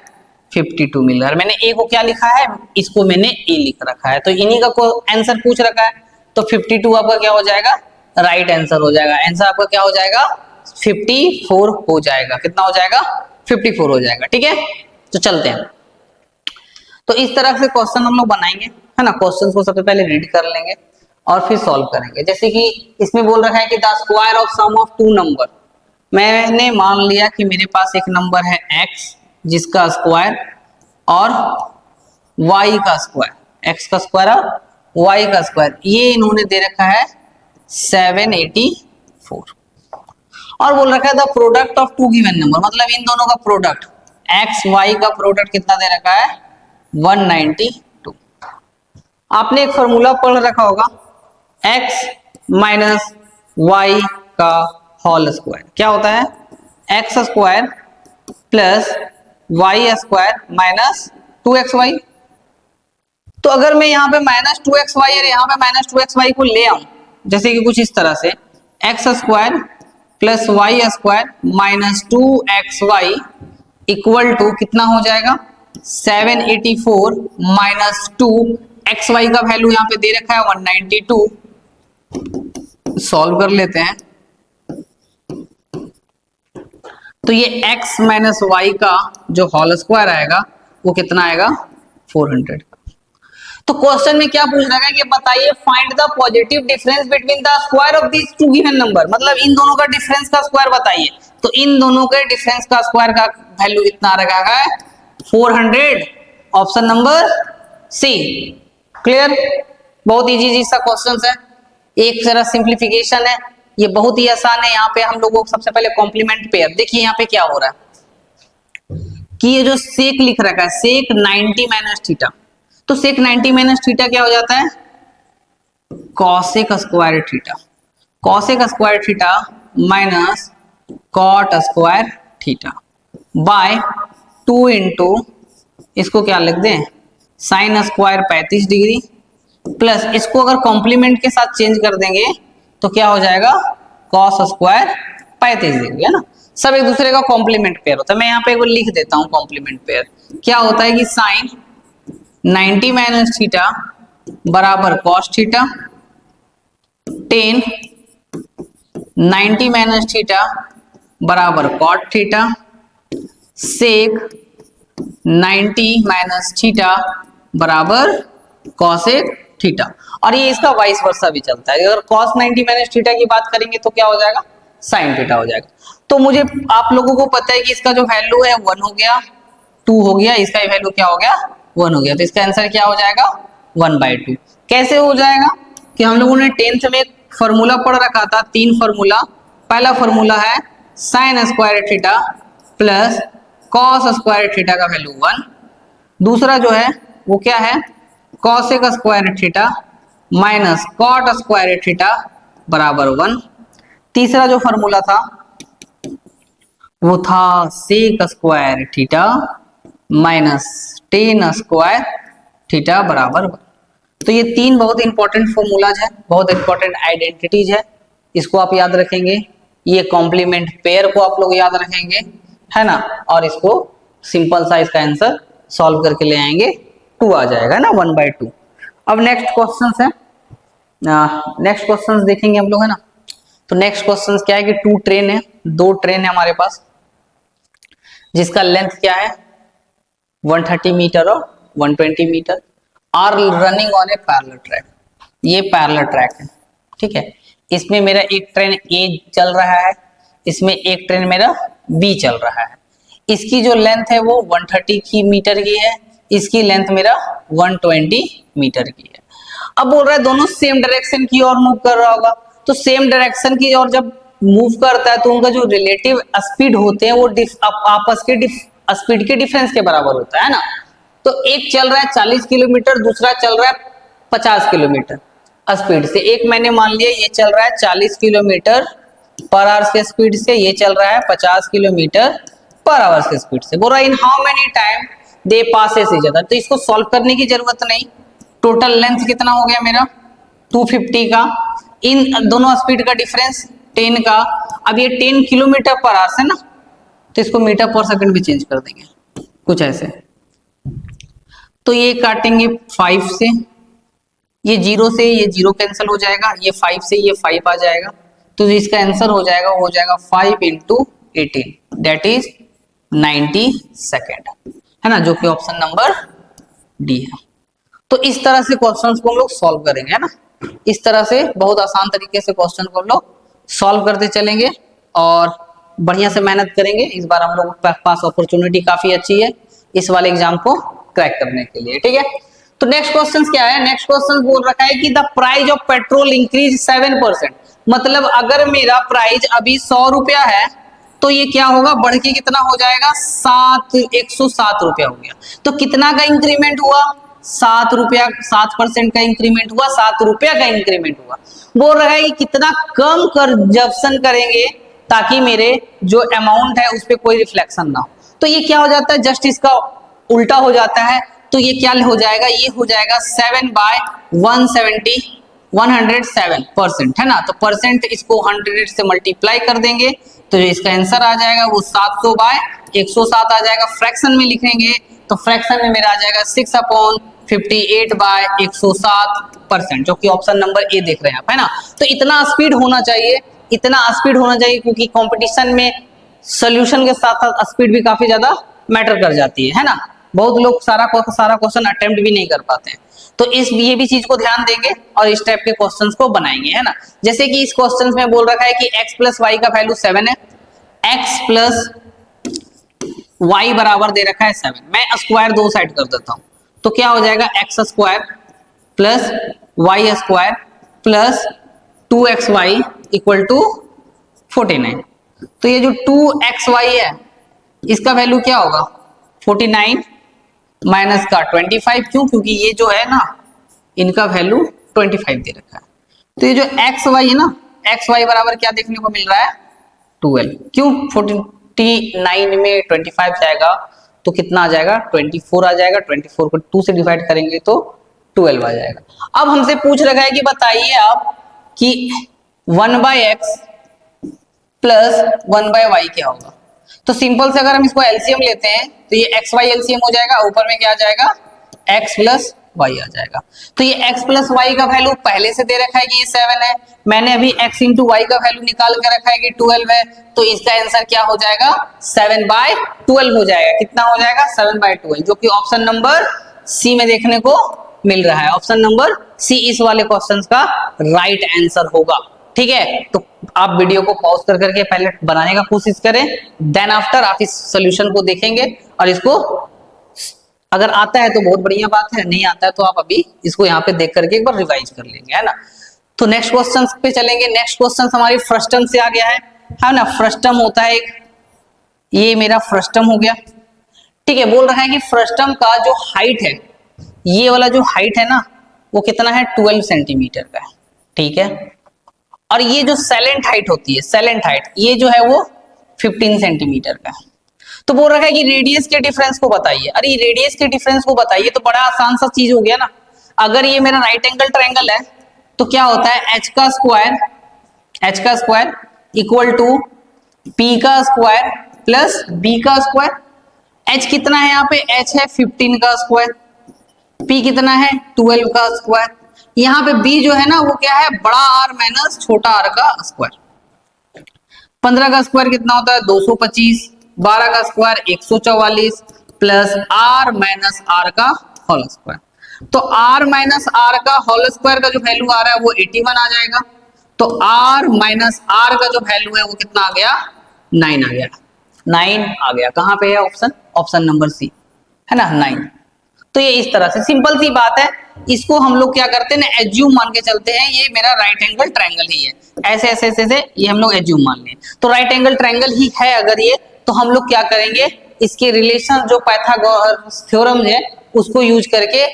52 मिल रहा है। मैंने ए को क्या लिखा है, इसको मैंने ए लिख रखा है, तो इन्हीं का आंसर पूछ रखा है, तो 52 आपका क्या हो जाएगा राइट आंसर हो जाएगा। आंसर आपका क्या हो जाएगा 54 हो जाएगा। कितना हो जाएगा 54 हो जाएगा। ठीक है, तो चलते हैं। तो इस तरह से क्वेश्चन हम लोग बनाएंगे, है ना। क्वेश्चन को सबसे पहले रीड कर लेंगे और फिर सॉल्व करेंगे। जैसे कि इसमें बोल रखा है कि the square of sum of two number. मैंने मान लिया कि मेरे पास एक नंबर है x जिसका स्क्वायर और y का स्क्वायर, x का स्क्वायर और y का स्क्वायर, ये इन्होंने दे रखा है 784। और बोल रखा है the product of two given number, मतलब इन दोनों का प्रोडक्ट x y का प्रोडक्ट कितना दे रखा है 192। आपने एक फॉर्मूला पढ़ रखा होगा x माइनस y का होल स्क्वायर क्या होता है x square plus y square minus 2xy। तो अगर मैं यहाँ पे माइनस 2xy और यहाँ पे माइनस 2xy को ले आऊं, जैसे कि कुछ इस तरह से x square plus y square minus 2xy equal to कितना हो जाएगा 784 माइनस 2xy का वैल्यू यहाँ पे दे रखा है 192। सॉल्व कर लेते हैं। तो ये x माइनस वाई का जो होल स्क्वायर आएगा वो कितना आएगा 400। तो क्वेश्चन में क्या पूछ रहा है कि बताइए find the positive difference between the square of this two given number, मतलब इन दोनों का डिफरेंस का स्क्वायर बताइए। तो इन दोनों के डिफरेंस का स्क्वायर का वैल्यू कितना आ रखा है 400, ऑप्शन नंबर सी। क्लियर, बहुत इजी सा क्वेश्चन है, एक जरा सिंप्लीफिकेशन है, ये बहुत ही आसान है। यहाँ पे हम लोगों को सबसे पहले कॉम्प्लीमेंट पेयर, देखिए यहाँ पे क्या हो रहा है कि ये जो सेक लिख रखा है सेक 90 माइनस थीटा, तो सेक 90 माइनस थीटा क्या हो जाता है cosec square theta, cosec square theta minus cot square theta by 2 into इसको क्या लिख दें साइन स्क्वायर 35 डिग्री प्लस इसको अगर कॉम्प्लीमेंट के साथ चेंज कर देंगे तो क्या हो जाएगा कॉस स्क्वायर 35 डिग्री, है ना। सब एक दूसरे का कॉम्प्लीमेंट पेयर होता है। मैं यहाँ पे एक बार लिख देता हूँ कॉम्प्लीमेंट पेयर क्या होता है कि साइन 90 माइनस थीटा बराबर cos theta, ten 90 minus theta बराबर कॉट थीटा, सेक 90 माइनस थीटा बराबर कॉसेक थीटा। और ये इसका वाइस वर्सा भी चलता है, अगर cos 90 माइनस थीटा की बात करेंगे तो क्या हो जाएगा साइन थीटा हो जाएगा। तो मुझे आप लोगों को पता है कि इसका जो वैल्यू है 1 हो गया, 2 हो गया, इसका वैल्यू क्या हो गया 1 हो गया, तो इसका आंसर क्या हो जाएगा 1/2। कैसे हो जाएगा कि हम लोगों ने 10th में एक फॉर्मूला पढ़ रखा था, 3 फॉर्मूला। पहला फॉर्मूला है sine square theta plus cos square theta का वैल्यू 1, दूसरा जो है वो क्या है cosec square theta minus cot square theta बराबर 1, तीसरा जो फॉर्मूला था वो था sec square theta minus tan square theta बराबर 1। तो ये 3 बहुत इंपॉर्टेंट फॉर्मूलाज है, बहुत इंपॉर्टेंट आइडेंटिटीज है, इसको आप याद रखेंगे। ये कॉम्प्लीमेंट पेयर को आप लोग याद रखेंगे, है ना, और इसको सिंपल सा इसका आंसर सॉल्व करके ले आएंगे 2 आ जाएगा ना 1/2। अब नेक्स्ट क्वेश्चन है, नेक्स्ट क्वेश्चन देखेंगे हम लोग, है ना। तो नेक्स्ट क्वेश्चन क्या है कि 2 ट्रेन है, 2 ट्रेन है हमारे पास जिसका लेंथ क्या है 130 मीटर और 120 metre, are running on a parallel track. ये पैरेलल ट्रैक है, ठीक है। इसमें मेरा एक ट्रेन ए चल रहा है, इसमें एक ट्रेन मेरा बी चल रहा है। इसकी जो लेंथ है वो 130 की मीटर की है, इसकी लेंथ मेरा 120 मीटर की है। अब बोल रहा है दोनों सेम डायरेक्शन की ओर मूव कर रहा होगा, तो सेम डायरेक्शन की ओर जब मूव करता है तो उनका जो रिलेटिव स्पीड होते हैं वो आपस के स्पीड के डिफरेंस के बराबर होता है ना। तो एक चल रहा है 40 किलोमीटर, दूसरा चल रहा है 50 किलोमीटर स्पीड से। एक मैंने मान लिया ये चल रहा है 40 किलोमीटर पर आवर के स्पीड से, ये चल रहा है 50 किलोमीटर पर आवर के स्पीड से। बोल रहा है in how many time they passes each other, तो इसको सॉल्व करने की जरूरत नहीं। टोटल लेंथ कितना हो गया मेरा 250 का, इन दोनों स्पीड का डिफरेंस 10 का। अब ये 10 किलोमीटर पर आवर है ना, तो इसको मीटर पर सेकंड भी चेंज कर देंगे कुछ ऐसे। तो ये काटेंगे 5 से, ये 0 से ये 0 कैंसिल हो जाएगा, ये 5 से ये 5 आ जाएगा, तो इसका आंसर हो जाएगा 5 इंटू 18 दैट इज 90 सेकेंड, है ना, जो कि ऑप्शन नंबर डी है। तो इस तरह से क्वेश्चंस को हम लोग सॉल्व करेंगे, है ना। इस तरह से बहुत आसान तरीके से क्वेश्चन को हम लोग सॉल्व करते चलेंगे और बढ़िया से मेहनत करेंगे। इस बार हम लोग के पास अपॉर्चुनिटी काफी अच्छी है इस वाले एग्जाम को क्रैक करने के लिए, ठीक है। तो नेक्स्ट क्वेश्चन क्या है, नेक्स्ट क्वेश्चन बोल रखा है कि the price of petrol increase 7%। मतलब अगर मेरा प्राइस अभी 100 रुपया है तो ये क्या होगा, बढ़ के कितना हो जाएगा 107 रुपया हो गया। तो कितना का इंक्रीमेंट हुआ, 7 रुपया, 7% का इंक्रीमेंट हुआ, 7 रुपया का इंक्रीमेंट हुआ। बोल रहा है कि कितना कम कंजप्शन करेंगे ताकि मेरे जो अमाउंट है उस पर कोई रिफ्लेक्शन ना हो। तो ये क्या हो जाता है, जस्ट इसका उल्टा हो जाता है। तो ये क्या हो जाएगा, ये हो जाएगा 107%, है ना। तो परसेंट इसको 100 से मल्टीप्लाई कर देंगे तो जो इसका आंसर आ जाएगा वो 700/107 आ जाएगा। फ्रैक्शन में लिखेंगे तो फ्रैक्शन में मेरा आ जाएगा 6/58/107%, जो कि ऑप्शन नंबर ए देख रहे हैं आप, है ना। तो इतना स्पीड होना चाहिए, इतना स्पीड होना चाहिए, क्योंकि कंपटीशन में सॉल्यूशन के साथ साथ स्पीड भी काफी ज्यादा मैटर कर जाती है ना। बहुत लोग सारा क्वेश्चन अटेम्प्ट भी नहीं कर पाते हैं। तो ये भी चीज को ध्यान देंगे और इस टाइप के क्वेश्चंस को बनाएंगे, है ना। जैसे कि इस क्वेश्चन में बोल रखा है कि x प्लस वाई का वैल्यू 7 है, x प्लस वाई बराबर दे रखा है 7। मैं स्क्वायर दो साइड कर देता हूं तो क्या हो जाएगा, X square plus Y square plus 2xy equal to 49। तो ये जो 2xy है इसका वैल्यू क्या होगा 49 माइनस का 25, क्यों, क्योंकि ये जो है ना इनका वैल्यू 25 दे रखा है। तो ये जो xy है ना, xy बराबर क्या देखने को मिल रहा है 12, क्यों 49 में 25 जाएगा तो कितना आ जाएगा 24 आ जाएगा, 24 को 2 से डिवाइड करेंगे तो 12 आ जाएगा। अब हमसे पूछ रखा है कि बताइए आप कि 1/x प्लस 1/y क्या होगा। तो सिंपल से अगर हम इसको एलसीएम लेते हैं तो ये xy एलसीएम हो जाएगा, ऊपर में क्या आ जाएगा x प्लस y आ जाएगा। तो ये x प्लस y का वैल्यू पहले से दे रखा है कि ये 7 है, मैंने अभी x इंटू वाई का वैल्यू निकाल के रखा है कि 12 है, तो इसका आंसर क्या हो जाएगा 7/12 हो जाएगा। कितना हो जाएगा 7/12, जो कि ऑप्शन नंबर सी में देखने को मिल रहा है। ऑप्शन नंबर सी इस वाले क्वेश्चन का राइट आंसर होगा, ठीक है। तो आप वीडियो को पॉज कर करके पहले बनाने का कोशिश करें, देन आफ्टर आप इस सॉल्यूशन को देखेंगे और इसको अगर आता है तो बहुत बढ़िया बात है, नहीं आता है तो आप अभी इसको यहाँ पे देख करके एक बार रिवाइज कर लेंगे, है ना। तो नेक्स्ट क्वेश्चन पे चलेंगे। नेक्स्ट क्वेश्चन हमारी फ्रस्टम से आ गया है ना। फ्रस्टम होता है एक, ये मेरा फ्रस्टम हो गया, ठीक है। बोल रहा है कि फ्रस्टम का जो हाइट है, ये वाला जो हाइट है ना वो कितना है 12 सेंटीमीटर का है, ठीक है। और ये जो सैलेंट हाइट होती है, सैलेंट हाइट ये जो है वो 15 सेंटीमीटर का है। तो बोल रखा है कि रेडियस के डिफरेंस को बताइए। अरे रेडियस के डिफरेंस को बताइए तो बड़ा आसान सा चीज हो गया ना। अगर ये मेरा राइट एंगल ट्रायंगल है तो क्या होता है h का स्क्वायर इक्वल टू p का स्क्वायर प्लस b का स्क्वायर। h कितना है यहाँ पे, h है 15 का स्क्वायर, p कितना है 12 का स्क्वायर। यहाँ पे b जो है ना वो क्या है, बड़ा r माइनस छोटा r का स्क्वायर। 15 का स्क्वायर कितना होता है 225, 12 का square 144 plus r minus r का होल स्क्वायर। तो r माइनस r का होल स्क्वायर का जो वैल्यू आ रहा है वो 81 आ जाएगा। तो r माइनस r का जो वैल्यू है वो कितना आ गया 9 आ गया। 9 आ गया। कहाँ पे है ऑप्शन? ऑप्शन नंबर सी है ना, 9। तो ये इस तरह से सिंपल सी बात है। इसको हम लोग क्या करते हैं ना, एज्यूम मान के चलते हैं ये मेरा राइट एंगल ट्रायंगल ही है। ऐसे ऐसे ऐसे से ये हम लोग एज्यूम मान लें तो राइट एंगल ट्रायंगल ही है अगर ये, तो हम लोग क्या करेंगे, इसके रिलेशन जो पाइथागोरस थ्योरम है उसको यूज करके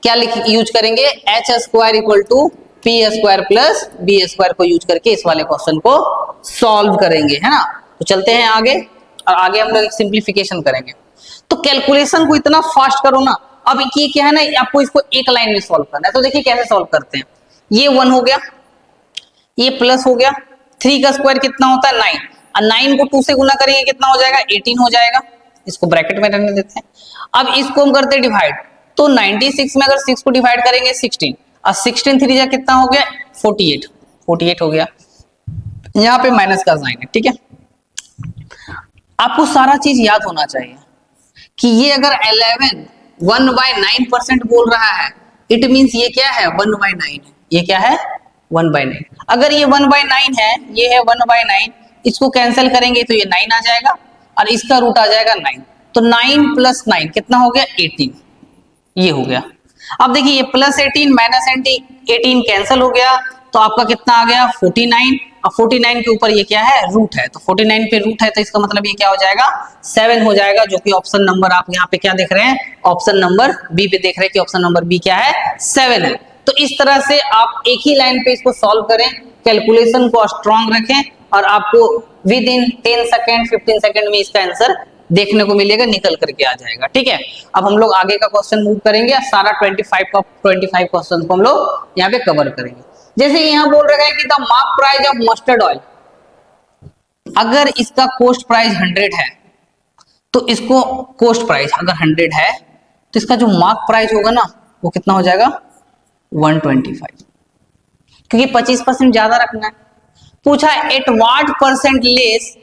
क्या यूज करेंगे, H square equal to P square plus B square को यूज करके इस वाले क्वेश्चन को सॉल्व करेंगे, है ना। तो चलते हैं आगे, और आगे हम लोग एक सिंप्लीफिकेशन करेंगे। तो कैलकुलेशन को इतना फास्ट करो ना। अब ये क्या है ना, आपको इसको एक लाइन में सॉल्व करना है। तो देखिए कैसे सॉल्व करते हैं। ये 1 हो गया, ये प्लस हो गया, 3 का स्क्वायर कितना होता है 9, और 9 को 2 से गुना करेंगे कितना हो जाएगा 18 हो जाएगा। इसको ब्रैकेट में रहने देते हैं। अब इसको हम करते हैं डिवाइड, तो 96 में अगर 6 को डिवाइड करेंगे 16, और 16 3 जा कितना हो गया 48 हो गया। यहाँ पे माइनस का साइन है, ठीक है। आपको सारा चीज याद होना चाहिए कि ये अगर 11 1/9% बोल रहा है, इट मींस ये क्या है 1/9 है। ये क्या है 1/9। अगर ये 1/9 है, ये है 1/9, इसको कैंसिल करेंगे तो ये 9 आ जाएगा, और इसका रूट आ जाएगा 9। तो 9 + 9 कितना हो गया 18, ये हो गया। अब देखिए ये +18 -18 कैंसिल हो गया, तो आपका कितना आ गया 49, और 49 के ऊपर ये क्या है रूट है, तो 49 पे रूट है, तो इसका मतलब ये क्या हो जाएगा 7 हो जाएगा, जो कि ऑप्शन नंबर आप यहाँ पे क्या देख रहे हैं, ऑप्शन नंबर बी पे देख रहे हैं कि ऑप्शन नंबर बी क्या है 7 है। तो इस तरह से आप एक ही लाइन पे इसको सॉल्व करें, कैलकुलेशन को स्ट्रॉन्ग रखें, और आपको विद इन 10 सेकेंड 15 सेकेंड में इसका आंसर देखने को मिलेगा, निकल करके आ जाएगा, ठीक है। अब हम लोग आगे का क्वेश्चन मूव करेंगे, सारा 25 क्वेश्चन को हम लोग यहाँ पे कवर करेंगे। जैसे यहाँ बोल रहा है कि the mark price of mustard oil, अगर इसका कॉस्ट प्राइस 100 है, तो इसको कॉस्ट प्राइस अगर 100 है, तो इसका जो मार्क प्राइस होगा ना वो कितना हो जाएगा 125, क्योंकि 25% ज्यादा रखना है। पूछा at what percent less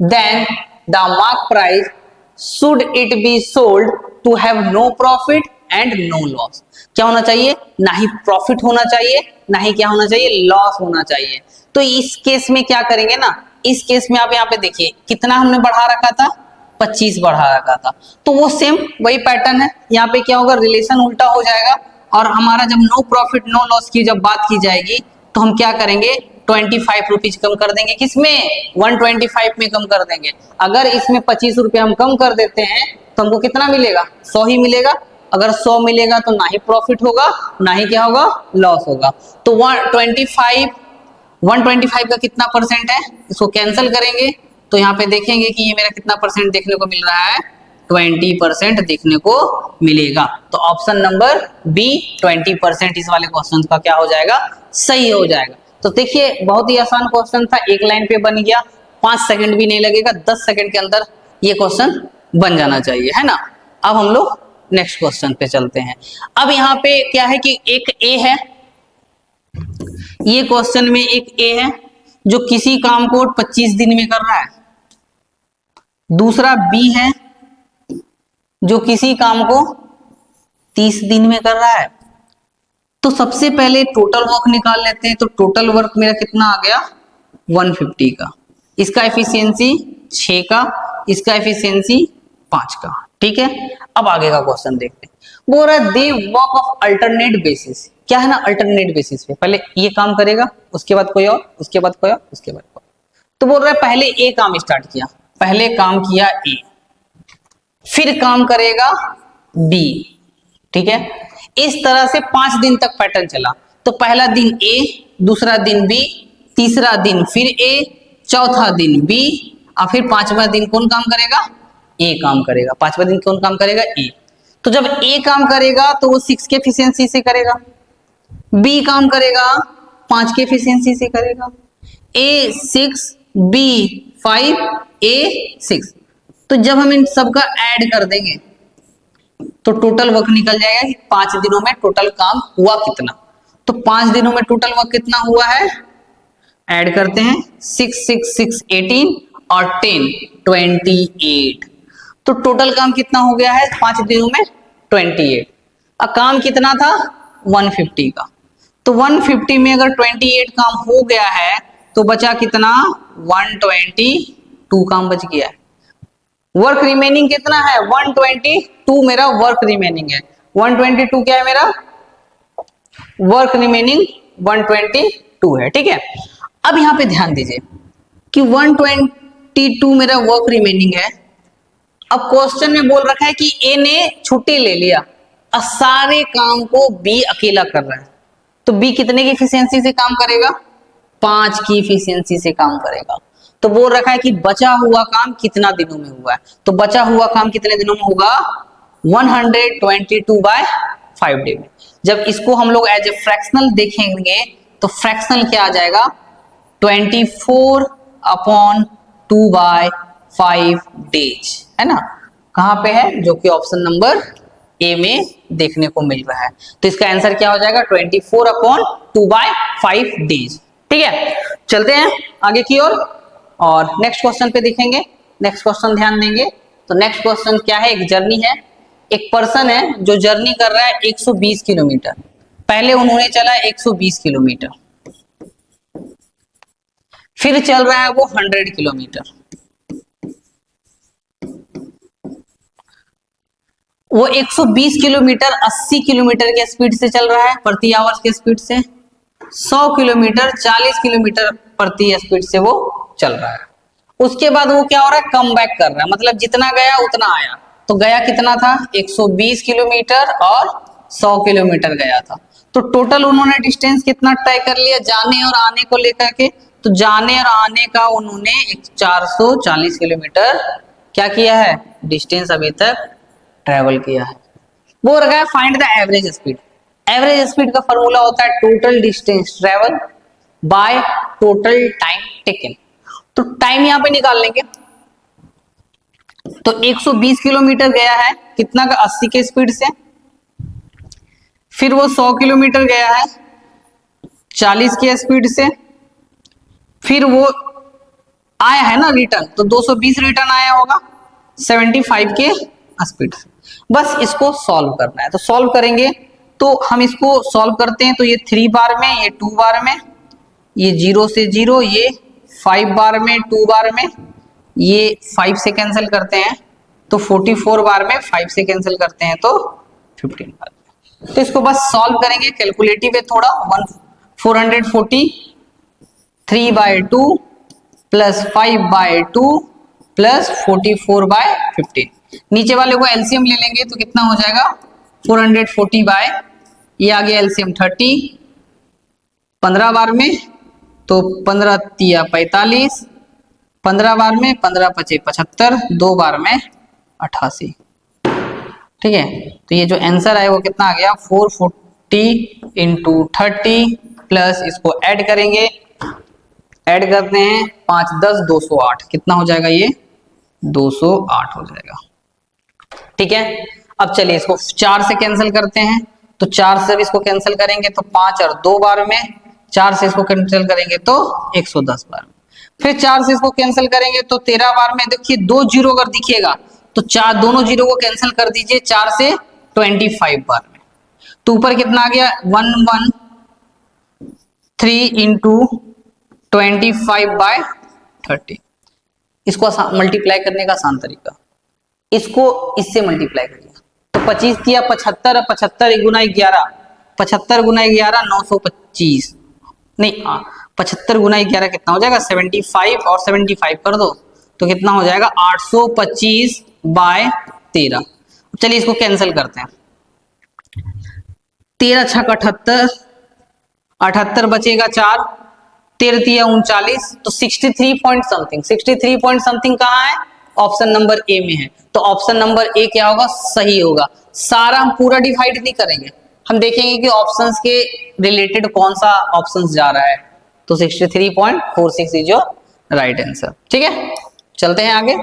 than the mark price should it be sold to have no profit and no loss. क्या होना चाहिए, ना ही प्रॉफिट होना चाहिए, ना ही क्या होना चाहिए लॉस होना चाहिए। तो इस केस में क्या करेंगे ना, इस केस में आप यहाँ पे देखिए कितना हमने बढ़ा रखा था 25 बढ़ा रखा था, तो वो सेम वही पैटर्न है। यहाँ पे क्या होगा रिलेशन उल्टा हो जाएगा, और हमारा जब नो प्रॉफिट नो लॉस की जब बात की जाएगी तो हम क्या करेंगे 25 रुपीज कम कर देंगे, किसमें 125 में कम कर देंगे। अगर इसमें 25 रुपए हम कम कर देते हैं तो हमको कितना मिलेगा 100 ही मिलेगा। अगर 100 मिलेगा तो ना ही प्रॉफिट होगा, ना ही क्या होगा लॉस होगा। तो 125 का कितना परसेंट है, इसको कैंसिल करेंगे तो यहाँ पे देखेंगे कि ये मेरा कितना परसेंट देखने को मिल रहा है 20% देखने को मिलेगा। तो ऑप्शन नंबर बी 20% इस वाले क्वेश्चन का क्या हो जाएगा सही हो जाएगा। तो देखिए बहुत ही आसान क्वेश्चन था, एक लाइन पे बन गया, 5 सेकंड भी नहीं लगेगा, 10 सेकंड के अंदर ये क्वेश्चन बन जाना चाहिए, है ना। अब हम लोग नेक्स्ट क्वेश्चन पे चलते हैं। अब यहाँ पे क्या है कि एक ए है, ये क्वेश्चन में एक ए है जो किसी काम को 25 दिन में कर रहा है, दूसरा बी है जो किसी काम को 30 दिन में कर रहा है। तो सबसे पहले टोटल वर्क निकाल लेते हैं। तो टोटल वर्क मेरा कितना आ गया 150 का, इसका एफिशिएंसी 6 का, इसका एफिशिएंसी 5 का, ठीक है। अब आगे का क्वेश्चन देखते हैं। बोल रहा है they work of alternate basis, क्या है ना अल्टरनेट बेसिस पे, पहले ये काम करेगा उसके बाद कोई और, उसके बाद कोई और, उसके बाद कोई। तो बोल रहा है पहले ए काम स्टार्ट किया, पहले काम किया ए, फिर काम करेगा बी, ठीक है। इस तरह से 5 दिन तक पैटर्न चला। तो पहला दिन ए, दूसरा दिन बी, तीसरा दिन फिर ए, चौथा दिन बी, और फिर 5वां दिन कौन काम करेगा ए काम करेगा। 5वां दिन कौन काम करेगा ए। तो जब ए काम करेगा तो वो 6 के एफिशिएंसी से करेगा, बी काम करेगा 5 के एफिशिएंसी से करेगा, ए 6 बी 5 ए 6। तो जब हम इन सब का ऐड कर देंगे तो टोटल वर्क निकल जाएगा कि 5 दिनों में टोटल काम हुआ कितना। तो 5 दिनों में टोटल वर्क कितना हुआ है, ऐड करते हैं 6 6 6 18 और 10 28। तो टोटल काम कितना हो गया है 5 दिनों में 28। अब काम कितना था 150 का, तो 150 में अगर 28 काम हो गया है तो बचा कितना 122 काम बच गया है। वर्क रिमेनिंग कितना है 122 मेरा वर्क रिमेनिंग है। 122 क्या है मेरा वर्क रिमेनिंग 122 है। ठीक है, अब यहां पे ध्यान दीजिए कि 122 मेरा वर्क रिमेनिंग है। अब क्वेश्चन में बोल रखा है कि ए ने छुट्टी ले लिया और सारे काम को बी अकेला कर रहा है, तो बी कितने की एफिशिएंसी से काम करेगा 5 की एफिशिएंसी से काम करेगा। तो बोल रखा है कि बचा हुआ काम कितना दिनों में हुआ है, तो बचा हुआ काम कितने दिनों में होगा 122/5 डे में। जब इसको हम लोग एज ए फ्रैक्शनल देखेंगे तो फ्रैक्शनल क्या आ जाएगा 24/2/5 डेज, है ना, कहां पे है जो कि ऑप्शन नंबर ए में देखने को मिल रहा है। तो इसका आंसर क्या हो जाएगा 24/2/5 डेज। ठीक है, चलते हैं आगे की ओर और नेक्स्ट क्वेश्चन पे देखेंगे। नेक्स्ट क्वेश्चन ध्यान देंगे तो नेक्स्ट क्वेश्चन क्या है, एक जर्नी है, एक पर्सन है जो जर्नी कर रहा है 120 किलोमीटर। पहले उन्होंने चला 120 किलोमीटर, फिर चल रहा है वो 100 किलोमीटर। वो 120 किलोमीटर 80 किलोमीटर के स्पीड से चल रहा है प्रति आवर्स के स्पीड से, 100 किलोमीटर 40 किलोमीटर प्रति स्पीड से वो चल रहा है। उसके बाद वो क्या हो रहा है कम बैक कर रहा है, मतलब जितना गया उतना आया। तो गया कितना था 120 किलोमीटर और 100 किलोमीटर गया था, तो टोटल उन्होंने डिस्टेंस कितना तय कर लिया जाने और आने को लेकर के। तो जाने और आने का उन्होंने 440 किलोमीटर क्या किया है डिस्टेंस अभी तक ट्रेवल किया है। वो रखा है find the average speed. Average speed का फॉर्मूला होता है total distance travel by total time taken. तो टाइम यहां पे निकाल लेंगे, तो 120 किलोमीटर गया है कितना का 80 के स्पीड से, फिर वो 100 किलोमीटर गया है 40 के स्पीड से, फिर वो आया है ना रिटर्न, तो 220 रिटर्न आया होगा 75 के स्पीड से। बस इसको सॉल्व करना है, तो सॉल्व करेंगे तो हम इसको सॉल्व करते हैं तो ये 3 बार में, ये 2 बार में, ये 0 से 0, ये 5 बार में 2 बार में, ये 5 से कैंसिल करते हैं तो 44 बार में, 5 से कैंसिल करते हैं तो 15 बार में। तो इसको बस सॉल्व करेंगे कैलकुलेटिव है थोड़ा 443/2 प्लस 5/2 प्लस 44/15। नीचे वाले को एलसीएम ले लेंगे तो कितना हो जाएगा 440 बाय ये आ गया एलसीएम 30 15 बार में तो 15 तिया 45, 15 बार में 15 पचे 75, 2 बार में 88। ठीक है, तो ये जो आंसर है वो कितना आ गया 440 × 30 प्लस इसको ऐड करेंगे, ऐड करते हैं 5 10 208, कितना हो जाएगा ये 208 हो जाएगा। ठीक है, अब चलिए इसको 4 से कैंसिल करते हैं तो 4 से इसको कैंसिल करेंगे तो 5 और 2 बार में, 4 से इसको कैंसिल करेंगे तो 110 बार में, फिर 4 से इसको कैंसिल करेंगे तो 13 बार में। देखिए 2 जीरो अगर दिखेगा तो 4 दोनों जीरो को कैंसिल कर दीजिए 4 से 25 बार में, तो ऊपर कितना आ गया 113 × 25/30। इसको मल्टीप्लाई करने का आसान तरीका, इसको इससे मल्टीप्लाई करिए तो 25 किया 75, 75 गुना 11, 75 गुना 11 925, नहीं 75 गुना 11 कितना हो जाएगा 75 और 75 कर दो तो कितना हो जाएगा 825/13। चलिए इसको कैंसिल करते हैं, 13 छक 78, 78 बचेगा 4, 13 तिया 39, तो 63 पॉइंट समथिंग, 63 पॉइंट समथिंग कहाँ है ऑप्शन नंबर ए में है। तो ऑप्शन नंबर ए क्या होगा सही होगा। सारा हम पूरा डिवाइड नहीं करेंगे, हम देखेंगे कि ऑप्शंस के रिलेटेड कौन सा ऑप्शंस जा रहा है, तो 63.46 इज योर राइट आंसर। ठीक है, चलते हैं आगे।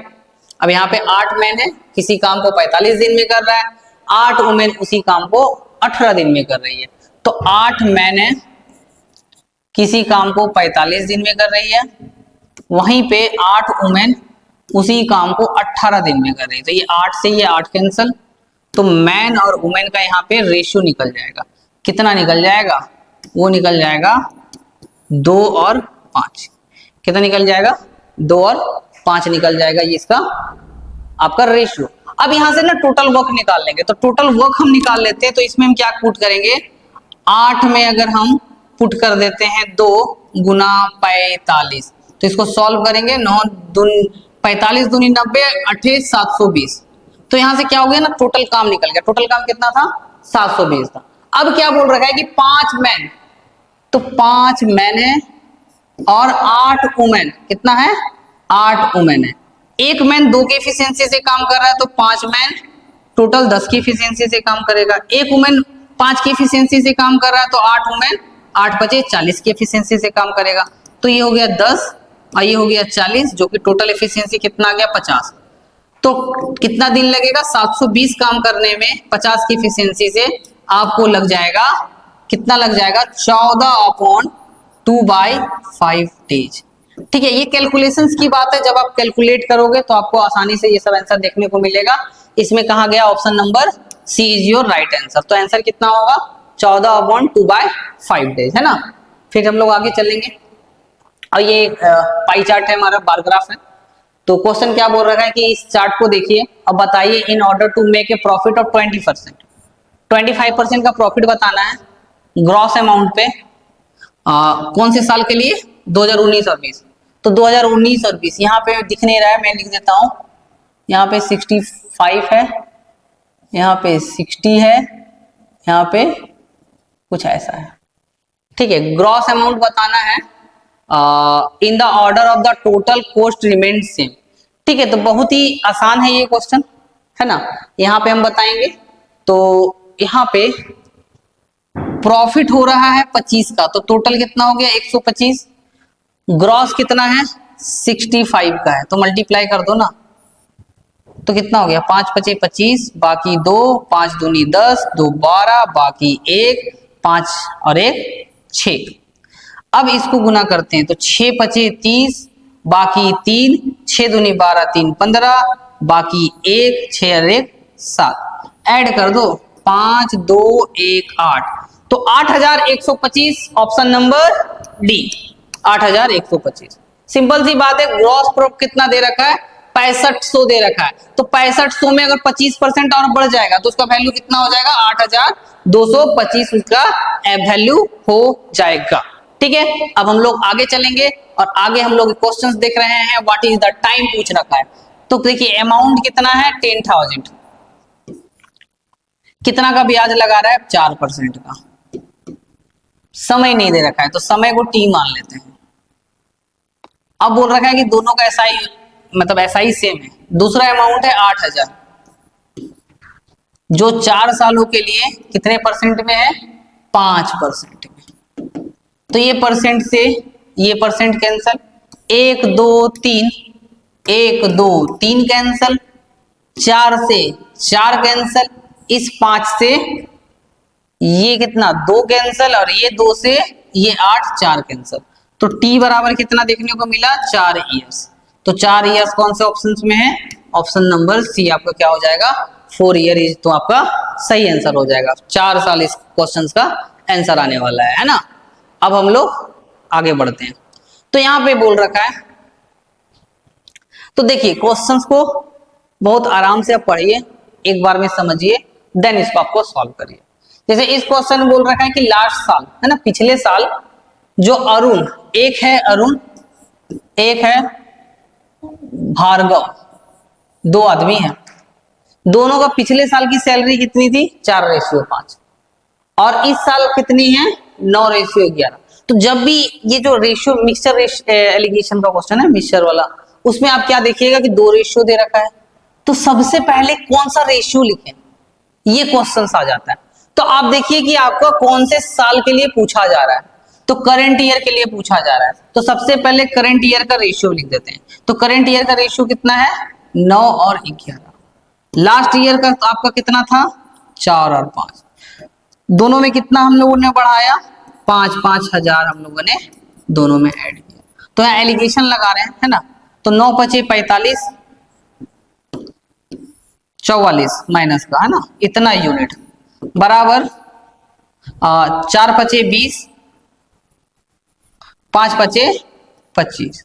अब यहाँ पे 8 मैन है, किसी काम को 45 दिन में कर रहा है, 8 वुमेन उसी काम को 18 दिन में कर रही है। तो 8 मैन है, किसी काम को 45 दिन में कर रही है, वहीं पे 8 वुमेन उसी काम को 18 दिन में कर रही है। तो ये 8 से ये 8 कैंसल, तो मैन और वुमेन का यहाँ पे रेशियो निकल जाएगा। कितना निकल जाएगा, वो निकल जाएगा 2 और 5। कितना निकल जाएगा 2 और 5 निकल जाएगा, ये इसका आपका रेशियो। अब यहां से ना टोटल वर्क निकाल लेंगे, तो टोटल वर्क हम निकाल लेते हैं। तो इसमें हम क्या पुट करेंगे, 8 में अगर हम पुट कर देते हैं 2 गुना 45, तो इसको सॉल्व करेंगे। 9 दून 45 दूनी 90, 28 720। तो यहां से क्या हो गया ना, टोटल काम निकल गया। टोटल काम कितना था, 720 था। अब क्या बोल रखा है कि 5 मैन, तो 5 मैन है और 8 वुमेन, कितना है, 8 वुमेन है। एक मैन 2 की एफिशिएंसी से काम कर रहा है, तो 5 मैन टोटल 10 की एफिशिएंसी से काम करेगा। एक वुमेन 5 की एफिशिएंसी से काम कर रहा है, तो 8 वुमेन 8 बचे 40 की एफिशिएंसी से काम करेगा। तो ये हो गया 10 और ये हो गया 40, जो कि टोटल एफिशिएंसी कितना आ गया, 50। तो कितना दिन लगेगा, 720 काम करने में 50 की एफिशिएंसी से आपको लग जाएगा, कितना लग जाएगा, 14/2/5 डेज। ठीक है, ये कैलकुलेशंस की बात है। जब आप कैलकुलेट करोगे तो आपको आसानी से ये सब आंसर देखने को मिलेगा। इसमें कहा गया option number C is your right answer. तो आंसर कितना होगा, 14/2/5 डेज, है ना। फिर हम लोग आगे चलेंगे और ये पाई चार्ट है हमारा, बार ग्राफ है। तो क्वेश्चन क्या बोल रहा है कि इस चार्ट को देखिए, अब बताइए in order to make a profit of 20%, 25% का प्रॉफिट बताना है ग्रॉस अमाउंट पे। कौन से साल के लिए, 2019 और 20। तो 2019 और 20 यहाँ पे दिख नहीं रहा है, मैं लिख देता हूं। यहाँ पे 65 है, यहाँ पे 60 है, यहाँ पे कुछ ऐसा है। ठीक है, ग्रॉस अमाउंट बताना है in the order of the total cost remain same. ठीक है, तो बहुत ही आसान है ये क्वेश्चन, है ना। यहाँ पे हम बताएंगे, तो यहाँ पे प्रॉफिट हो रहा है 25 का, तो टोटल कितना हो गया, 125। ग्रॉस कितना है, 65 का है, तो मल्टीप्लाई कर दो ना, तो कितना हो गया, 5 × 5 = 25, बाकी 2, 5 दूनी 10, 2 12, बाकी 1, 5 और 1 6। अब इसको गुना करते हैं, तो 6 × 5 = 30, बाकी 3, 6 दूनी 12, 3 15, बाकी 1, 6 और 1 7। ऐड कर दो, 5 2 1 8, तो 8125 ऑप्शन नंबर डी, 8125। सिंपल सी बात है। ग्रॉस प्रॉफिट कितना दे रखा है, 6500 दे रखा है। तो 6500 में अगर 25% और बढ़ जाएगा तो उसका वैल्यू कितना हो जाएगा, 8225 उसका वैल्यू हो जाएगा। ठीक है, अब हम लोग आगे चलेंगे और आगे हम लोग क्वेश्चंस देख रहे हैं। व्हाट इज द टाइम पूछ रखा है। तो देखिए अमाउंट कितना है, 10,000। कितना का ब्याज लगा रहा है, 4% का। समय नहीं दे रखा है, तो समय को टी मान लेते हैं। अब बोल रखा है कि दोनों का ऐसा ही, मतलब ऐसा ही सेम है। दूसरा अमाउंट है 8,000, जो 4 सालों के लिए कितने परसेंट में है, 5% में। तो ये परसेंट से ये परसेंट कैंसल, 1 2 3, 1 2 3 कैंसल, 4 से 4 कैंसल, इस 5 से ये कितना 2 कैंसल, और ये 2 से ये 8, 4 कैंसल। तो टी बराबर कितना देखने को मिला, 4 ईयर्स। तो 4 ईयर्स कौन से ऑप्शन में है, ऑप्शन नंबर सी आपका क्या हो जाएगा, 4 ईयर इज, तो आपका सही आंसर हो जाएगा। 4 साल इस क्वेश्चन का आंसर आने वाला है ना। अब हम लोग आगे बढ़ते हैं। तो यहां पे बोल रखा है, तो देखिए क्वेश्चंस को बहुत आराम से आप पढ़िए, एक बार में समझिए, देन इसको आपको सॉल्व करिए। जैसे इस क्वेश्चन में बोल रखा है कि लास्ट साल, है ना, पिछले साल जो अरुण, एक है अरुण, एक है भार्गव, 2 आदमी हैं। दोनों का पिछले साल की सैलरी कितनी थी, 4:5, और इस साल कितनी है, 9:11। तो जब भी ये जो रेशियो मिक्सचर एलिगेशन का क्वेश्चन है, मिक्सचर वाला, उसमें आप क्या देखिएगा कि 2 रेशियो दे रखा है, तो सबसे पहले कौन सा रेशियो लिखें, ये क्वेश्चन आ जाता है। तो आप देखिए कि आपका कौन से साल के लिए पूछा जा रहा है, तो करंट ईयर के लिए पूछा जा रहा है। तो सबसे पहले करंट ईयर का रेशियो लिख देते हैं। तो करंट ईयर का रेशियो कितना है, 9 और 11। लास्ट ईयर का आपका कितना था, 4 और 5। दोनों में कितना हम लोगों ने बढ़ाया, 5,000 हम लोगों ने दोनों में ऐड किया। तो यहाँ एलिगेशन लगा रहे हैं, है ना। तो 9 × 5 = 45, 44 माइनस का, है ना, इतना यूनिट बराबर 4 × 5 = 20, 5 × 5 = 25।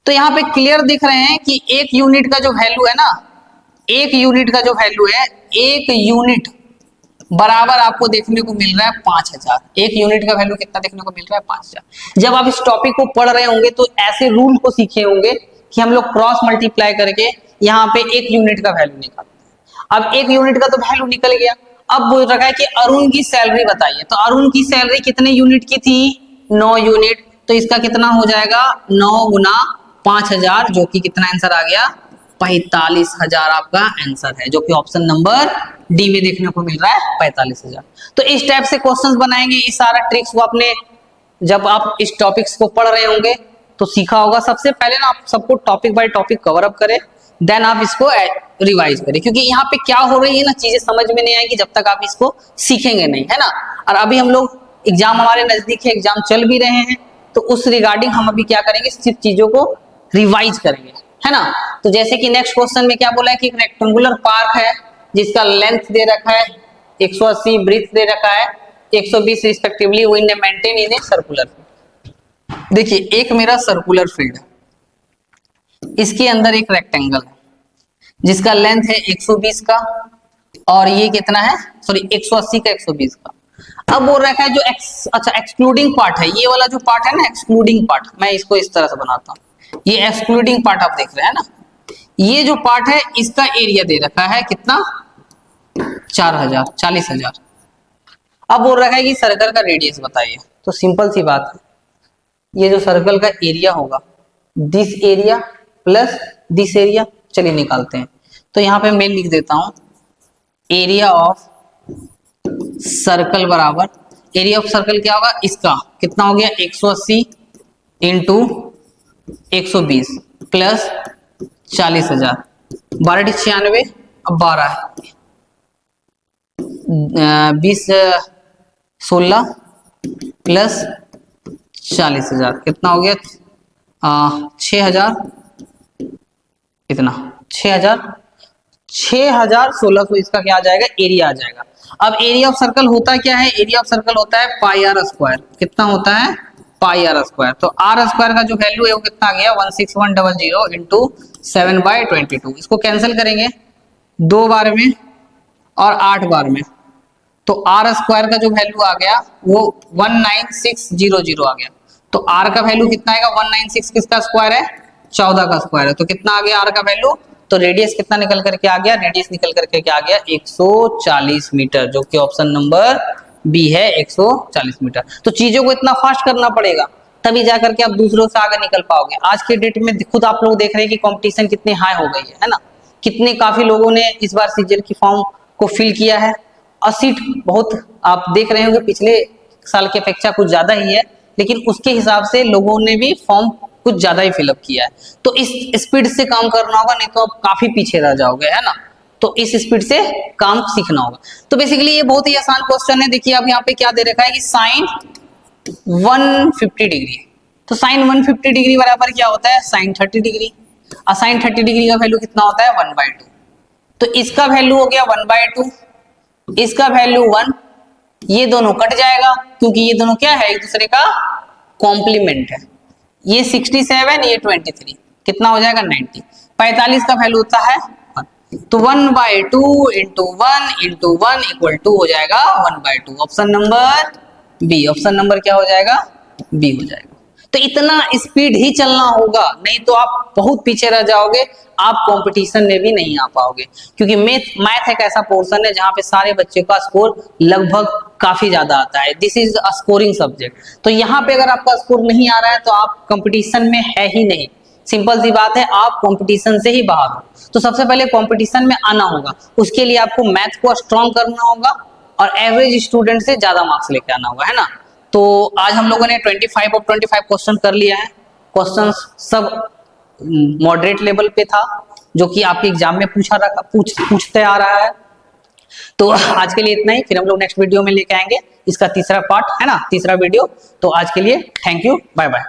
तो यहाँ पे क्लियर दिख रहे हैं कि 1 यूनिट का जो वैल्यू है ना, 1 यूनिट का जो वैल्यू है, 1 यूनिट बराबर आपको देखने को मिल रहा है 5000। 1 यूनिट का वैल्यू कितना देखने को मिल रहा है? 5000। जब आप इस टॉपिक को पढ़ रहे होंगे तो ऐसे रूल को सीखे होंगे कि हम लोग क्रॉस मल्टीप्लाई करके यहाँ पे 1 यूनिट का वैल्यू निकालते हैं। अब 1 यूनिट का तो वैल्यू निकल गया। अब बोल रखा है कि अरुण की सैलरी बताइए, तो अरुण की सैलरी कितने यूनिट की थी? 9 यूनिट। तो इसका कितना हो जाएगा? 9 गुना 5000, जो कि कितना आंसर आ गया? 45,000 आपका आंसर है, जो कि ऑप्शन नंबर डी में देखने को मिल रहा है 45,000। तो इस टाइप से क्वेश्चंस बनाएंगे। इस सारा ट्रिक्स को आपने जब आप इस टॉपिक्स को पढ़ रहे होंगे तो सीखा होगा। सबसे पहले ना आप सबको topic by topic cover up करें, देन आप इसको रिवाइज करें, क्योंकि यहाँ पे क्या हो रही है ना, चीजें समझ में नहीं आएगी जब तक आप इसको सीखेंगे नहीं, है ना। और अभी हम लोग एग्जाम हमारे नजदीक है, एग्जाम चल भी रहे हैं, तो उस रिगार्डिंग हम अभी क्या करेंगे, सिर्फ चीजों को रिवाइज करेंगे, है ना। तो जैसे कि नेक्स्ट क्वेश्चन में क्या बोला है कि एक रेक्टेंगुलर पार्क है जिसका लेंथ दे रखा है 180, ब्रीथ दे रखा है 120 respectively, wind maintain in a circular field. देखिए एक मेरा सर्कुलर फील्ड है, इसके अंदर एक रेक्टेंगल है जिसका लेंथ है 120 का और ये कितना है, सॉरी 180 का 120 का। अब बोल रखा है जो अच्छा एक्सक्लूडिंग पार्ट है, ये वाला जो पार्ट है ना एक्सक्लूडिंग पार्ट, मैं इसको इस तरह से बनाता हूँ, ये एक्सक्लूडिंग पार्ट आप देख रहे हैं ना, ये जो पार्ट है इसका एरिया दे रखा है कितना, 40,000। अब बोल रखा है कि सर्कल का रेडियस बताइए। तो सिंपल सी बात है, ये जो सर्कल का एरिया होगा, this area plus this area, चलिए निकालते हैं। तो यहाँ पे मैं लिख देता हूं एरिया ऑफ सर्कल बराबर, एरिया ऑफ सर्कल क्या होगा, इसका कितना हो गया 180 इंटू 120 प्लस 40,000, 12×96, अब 12 है, 20×16 प्लस 40,000 कितना हो गया 6,000, कितना 6,1600, इसका क्या आ जाएगा, एरिया आ जाएगा। अब एरिया ऑफ सर्कल होता क्या है, एरिया ऑफ सर्कल होता है पाई आर स्क्वायर, कितना होता है पाई आर स्क्वायर। तो आर स्क्वायर का जो वैल्यू है वो कितना आ गया 16100 इंटू 7/22, इसको कैंसिल करेंगे 2 बार में और 8 बार में, तो आर स्क्वायर का जो वैल्यू आ गया वो 19600 आ गया। तो आर का वैल्यू कितना आएगा, 196 किसका स्क्वायर है, 14 का स्क्वायर है, तो कितना आ गया आर का वैल्यू। तो रेडियस कितना निकल करके आ गया, रेडियस निकल करके क्या आ गया 140 मीटर, जो कि ऑप्शन नंबर बी है 140 मीटर। तो चीजों को इतना फास्ट करना पड़ेगा तभी जा करके आप दूसरों से आगे निकल पाओगे। आज के डेट में खुद आप लोग देख रहे हैं कि कंपटीशन कितनी हाई हो गई है ना, कितने काफी लोगों ने इस बार सीजीएल की फॉर्म को फिल किया है और सीट बहुत आप देख रहे होंगे पिछले साल की अपेक्षा कुछ ज्यादा ही है, लेकिन उसके हिसाब से लोगों ने भी फॉर्म कुछ ज्यादा ही फिलअप किया है। तो इस स्पीड से काम करना होगा, नहीं तो आप काफी पीछे रह जाओगे, है ना। तो इस स्पीड से काम सीखना होगा। तो बेसिकली ये बहुत ही आसान क्वेश्चन है। देखिए अब यहाँ पे क्या दे रखा है कि साइन 150 डिग्री, तो साइन 150 डिग्री बराबर क्या होता है साइन 30 डिग्री, और साइन 30 डिग्री का वैल्यू कितना होता है 1/2। तो इसका वैल्यू हो गया 1/2, इसका वैल्यू 1, ये दोनों कट जाएगा क्योंकि ये दोनों क्या है एक दूसरे का कॉम्प्लीमेंट है। ये 67, ये 23, कितना हो जाएगा 90। 45 का वैल्यू होता है 1, तो 1/2 इंटू 1 इंटू 1 इक्वल टू हो जाएगा 1/2। Option number B, option number क्या हो जाएगा बी हो जाएगा। तो इतना स्पीड ही चलना होगा, नहीं तो आप बहुत पीछे रह जाओगे, आप कंपटीशन में भी नहीं आ पाओगे, क्योंकि मैथ एक ऐसा पोर्शन है जहां पे सारे बच्चों का स्कोर लगभग काफी ज्यादा आता है। This is a scoring subject. तो यहाँ पे अगर आपका स्कोर नहीं आ रहा है तो आप कंपटीशन में है ही नहीं, सिंपल सी बात है, आप कंपटीशन से ही बाहर हो। तो सबसे पहले कंपटीशन में आना होगा, उसके लिए आपको मैथ को स्ट्रॉन्ग करना होगा और एवरेज स्टूडेंट से ज्यादा मार्क्स लेके आना होगा, है ना। तो आज हम लोगों ने 25 ऑफ 25 क्वेश्चन कर लिया है। क्वेश्चन सब मॉडरेट लेवल पे था, जो कि आपके एग्जाम में पूछते आ रहा है। तो आज के लिए इतना ही, फिर हम लोग नेक्स्ट वीडियो में लेके आएंगे इसका तीसरा पार्ट, है ना, तीसरा वीडियो। तो आज के लिए थैंक यू, बाय बाय।